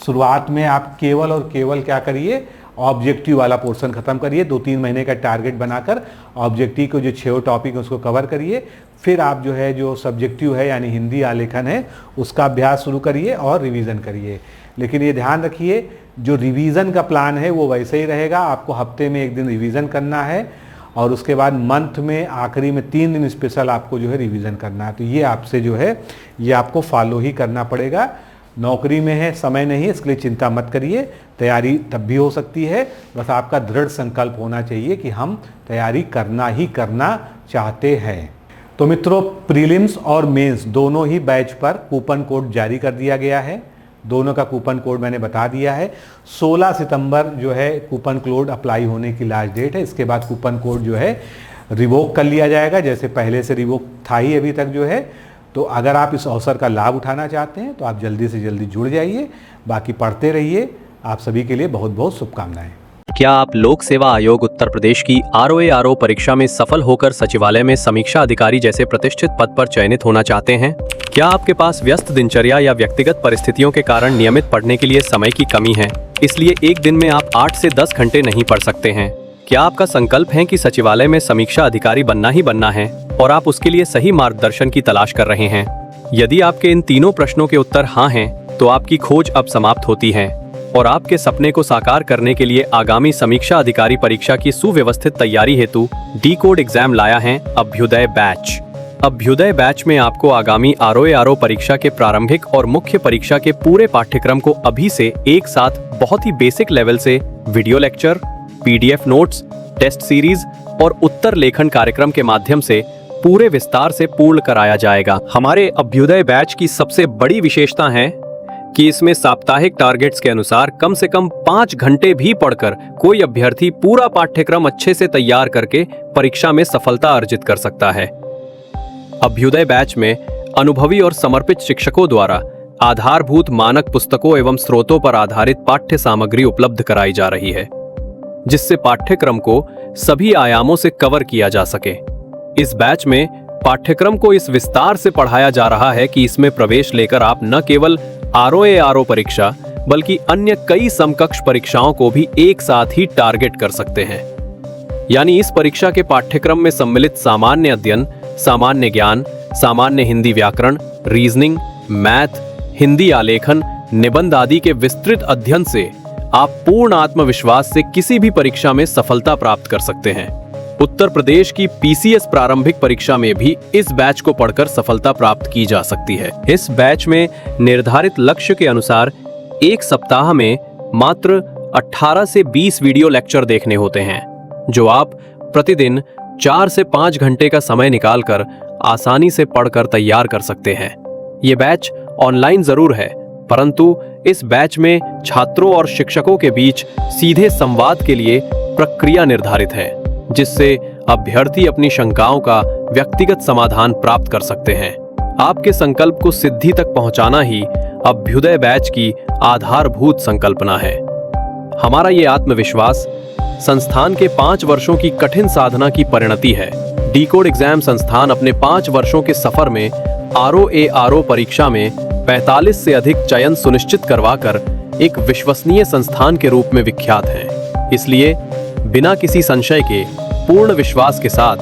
Speaker 1: शुरुआत में आप केवल और केवल क्या करिए, ऑब्जेक्टिव वाला पोर्शन ख़त्म करिए। 2-3 महीने का टारगेट बनाकर ऑब्जेक्टिव को जो 6 टॉपिक है उसको कवर करिए। फिर आप जो है जो सब्जेक्टिव है यानी हिंदी आलेखन है उसका अभ्यास शुरू करिए और रिवीजन करिए। लेकिन ये ध्यान रखिए जो रिवीजन का प्लान है वो वैसे ही रहेगा। आपको हफ्ते में 1 दिन रिवीजन करना है और उसके बाद मंथ में आखिरी में 3 दिन स्पेशल आपको जो है रिवीजन करना है। तो ये आपसे जो है ये आपको फॉलो ही करना पड़ेगा। नौकरी में है, समय नहीं है, इसके लिए चिंता मत करिए, तैयारी तब भी हो सकती है। बस आपका दृढ़ संकल्प होना चाहिए कि हम तैयारी करना ही करना चाहते हैं। तो मित्रों, प्रीलिम्स और मेंस दोनों ही बैच पर कूपन कोड जारी कर दिया गया है। दोनों का कूपन कोड मैंने बता दिया है। 16 सितंबर जो है कूपन कोड अप्लाई होने की लास्ट डेट है। इसके बाद कूपन कोड जो है रिवोक कर लिया जाएगा, जैसे पहले से रिवोक था ही अभी तक जो है। तो अगर आप इस अवसर का लाभ उठाना चाहते हैं तो आप जल्दी से जल्दी जुड़ जाइए। बाकी पढ़ते रहिए। आप सभी के लिए बहुत बहुत शुभकामनाएं।
Speaker 2: क्या आप लोक सेवा आयोग उत्तर प्रदेश की ROARO परीक्षा में सफल होकर सचिवालय में समीक्षा अधिकारी जैसे प्रतिष्ठित पद पर चयनित होना चाहते हैं? क्या आपके पास व्यस्त दिनचर्या या व्यक्तिगत परिस्थितियों के कारण नियमित पढ़ने के लिए समय की कमी है, इसलिए एक दिन में आप 8 से 10 घंटे नहीं पढ़ सकते हैं? क्या आपका संकल्प है कि सचिवालय में समीक्षा अधिकारी बनना ही बनना है और आप उसके लिए सही मार्गदर्शन की तलाश कर रहे हैं? यदि आपके इन तीनों प्रश्नों के उत्तर हाँ हैं, तो आपकी खोज अब समाप्त होती है और आपके सपने को साकार करने के लिए आगामी समीक्षा अधिकारी परीक्षा की सुव्यवस्थित तैयारी हेतु D-Code एग्जाम लाया है अभ्युदय बैच। अभ्युदय बैच में आपको आगामी ROARO परीक्षा के प्रारंभिक और मुख्य परीक्षा के पूरे पाठ्यक्रम को अभी से एक साथ बहुत ही बेसिक लेवल से video lecture, PDF notes, test series और उत्तर लेखन कार्यक्रम के माध्यम से पूरे विस्तार से पूर्ण कराया जाएगा। हमारे अभ्युदय बैच की सबसे बड़ी विशेषता है कि इसमें साप्ताहिक टारगेट्स के अनुसार कम से कम 5 घंटे भी पढ़कर कोई अभ्यर्थी पूरा पाठ्यक्रम अच्छे से तैयार करके परीक्षा में सफलता अर्जित कर सकता है। अभ्युदय बैच में अनुभवी और समर्पित शिक्षकों द्वारा आधारभूत मानक पुस्तकों एवं स्रोतों पर आधारित पाठ्य सामग्री उपलब्ध कराई जा रही है, जिससे पाठ्यक्रम को सभी आयामों से कवर किया जा सके। इस बैच में पाठ्यक्रम को इस विस्तार से पढ़ाया जा रहा है कि इसमें प्रवेश लेकर आप न केवल ROA-RO परीक्षा बल्कि अन्य कई समकक्ष परीक्षाओं को भी एक साथ ही टारगेट कर सकते हैं। यानी इस परीक्षा के पाठ्यक्रम में सम्मिलित सामान्य अध्ययन, सामान्य ज्ञान, सामान्य हिंदी व्याकरण, रीजनिंग, मैथ, हिंदी आलेखन, निबंध आदि के विस्तृत अध्ययन से आप पूर्ण आत्मविश्वास से किसी भी परीक्षा में सफलता प्राप्त कर सकते हैं। उत्तर प्रदेश की PCS प्रारंभिक परीक्षा में भी इस बैच को पढ़कर सफलता प्राप्त की जा सकती है। इस बैच में निर्धारित लक्ष्य के अनुसार एक सप्ताह में मात्र 18 से 20 वीडियो लेक्चर देखने होते हैं, जो आप प्रतिदिन 4 से 5 घंटे का समय निकालकर आसानी से पढ़कर तैयार कर सकते हैं। ये बैच ऑनलाइन जरूर है, परंतु इस बैच में छात्रों और शिक्षकों के बीच सीधे संवाद के लिए प्रक्रिया निर्धारित है, जिससे अभ्यर्थी अपनी शंकाओं का व्यक्तिगत समाधान प्राप्त कर सकते हैं। आपके संकल्प को सिद्धि तक पहुंचाना ही अभ्युदय बैच की आधारभूत संकल्पना है। हमारा ये आत्मविश्वास संस्थान के 5 वर्षों की कठिन साधना की परिणति है। डिकोड एग्जाम संस्थान अपने 5 वर्षों के सफर में ROA-RO परीक्षा में 45 से अधिक चयन सुनिश्चित करवाकर एक विश्वसनीय संस्थान के रूप में विख्यात है। इसलिए बिना किसी संशय के पूर्ण विश्वास के साथ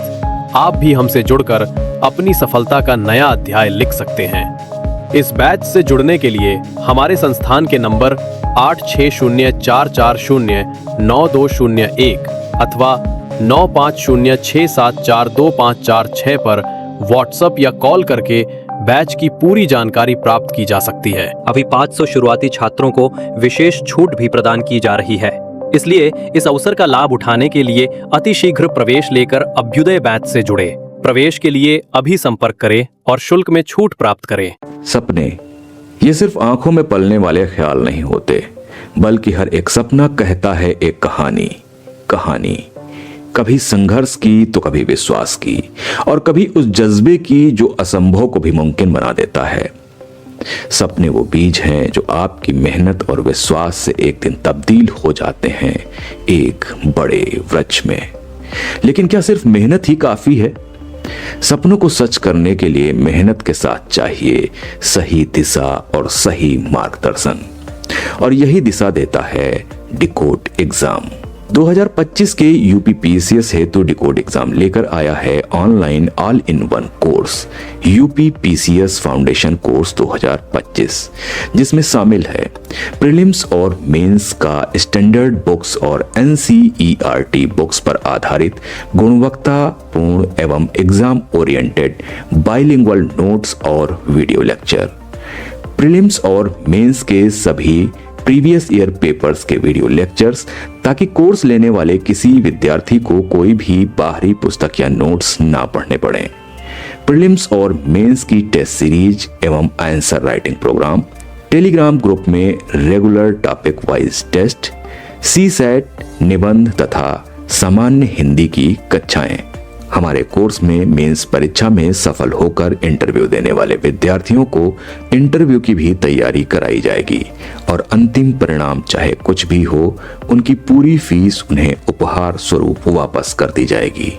Speaker 2: आप भी हमसे जुड़कर अपनी सफलता का नया अध्याय लिख सकते हैं। इस बैच से जुड़ने के लिए हमारे संस्थान के नंबर 8604409201 अथवा 9506742546 पर व्हाट्सएप या कॉल करके बैच की पूरी जानकारी प्राप्त की जा सकती है।
Speaker 3: अभी 500 शुरुआती छात्रों को विशेष छूट भी प्रदान की जा रही है, इसलिए इस अवसर का लाभ उठाने के लिए अतिशीघ्र प्रवेश लेकर अभ्युदय बैच से जुड़े। प्रवेश के लिए अभी संपर्क करें और शुल्क में छूट प्राप्त करें।
Speaker 4: सपने ये सिर्फ आंखों में पलने वाले ख्याल नहीं होते, बल्कि हर एक सपना कहता है एक कहानी, कभी संघर्ष की तो कभी विश्वास की, और कभी उस जज्बे की जो असंभव को भी मुमकिन बना देता है। सपने वो बीज हैं जो आपकी मेहनत और विश्वास से एक दिन तब्दील हो जाते हैं एक बड़े वृक्ष में। लेकिन क्या सिर्फ मेहनत ही काफी है? सपनों को सच करने के लिए मेहनत के साथ चाहिए सही दिशा और सही मार्गदर्शन, और यही दिशा देता है डिकोड एग्जाम। 2025 के यूपी PCS हेतु डिकोड एग्जाम लेकर आया है online all in one course UP PCS foundation course 2025, जिसमें शामिल है प्रीलिम्स और मेंस का स्टैंडर्ड बुक्स और NCERT बुक्स पर आधारित गुणवत्तापूर्ण एवं एग्जाम ओरिएंटेड बाइलिंगुअल नोट्स और वीडियो लेक्चर, प्रीलिम्स और मेंस के सभी प्रीवियस ईयर पेपर्स के वीडियो लेक्चर्स, ताकि कोर्स लेने वाले किसी विद्यार्थी को कोई भी बाहरी पुस्तक या नोट्स ना पढ़ने पड़े। प्रीलिम्स और मेंस की टेस्ट सीरीज एवं answer writing program, Telegram group में regular topic wise test, CSAT निबंध तथा सामान्य हिंदी की कक्षाएं। हमारे कोर्स में मेंस परीक्षा में सफल होकर इंटरव्यू देने वाले विद्यार्थियों को इंटरव्यू की भी तैयारी कराई जाएगी, और अंतिम परिणाम चाहे कुछ भी हो, उनकी पूरी फीस उन्हें उपहार स्वरूप वापस कर दी जाएगी।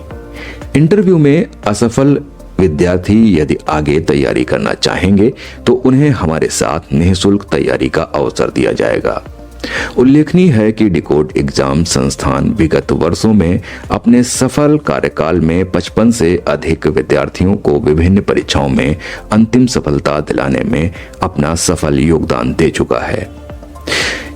Speaker 4: इंटरव्यू में असफल विद्यार्थी यदि आगे तैयारी करना चाहेंगे तो उन्हें हमारे साथ निःशुल्क तैयारी का अवसर दिया जाएगा। उल्लेखनीय है कि डिकोड एग्जाम संस्थान विगत वर्षों में अपने सफल कार्यकाल में 55 से अधिक विद्यार्थियों को विभिन्न परीक्षाओं में अंतिम सफलता दिलाने में अपना सफल योगदान दे चुका है।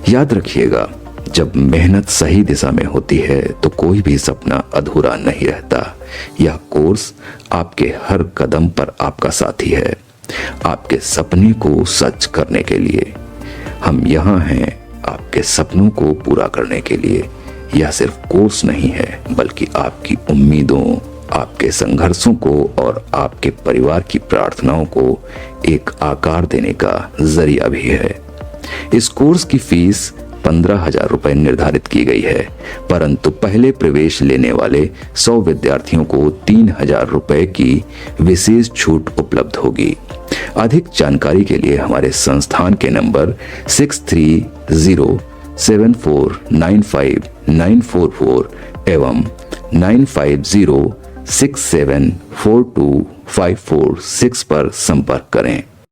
Speaker 4: याद रखिएगा, जब मेहनत सही दिशा में होती है तो कोई भी सपना अधूरा नहीं रहता। यह कोर्स आपके हर कदम पर आपका साथी है, आपके सपने को सच करने के लिए। हम यहाँ हैं आपके सपनों को पूरा करने के लिए। यह सिर्फ कोर्स नहीं है, बल्कि आपकी उम्मीदों, आपके संघर्षों को और आपके परिवार की प्रार्थनाओं को एक आकार देने का जरिया भी है। इस कोर्स की फीस 15,000 रुपए निर्धारित की गई है, परंतु पहले प्रवेश लेने वाले 100 विद्यार्थियों को 3,000 रुपए की विशेष छूट उपलब्ध होगी। अधिक जानकारी के लिए हमारे संस्थान के नंबर 6307495944 एवं 9507 67425446 पर संपर्क करें।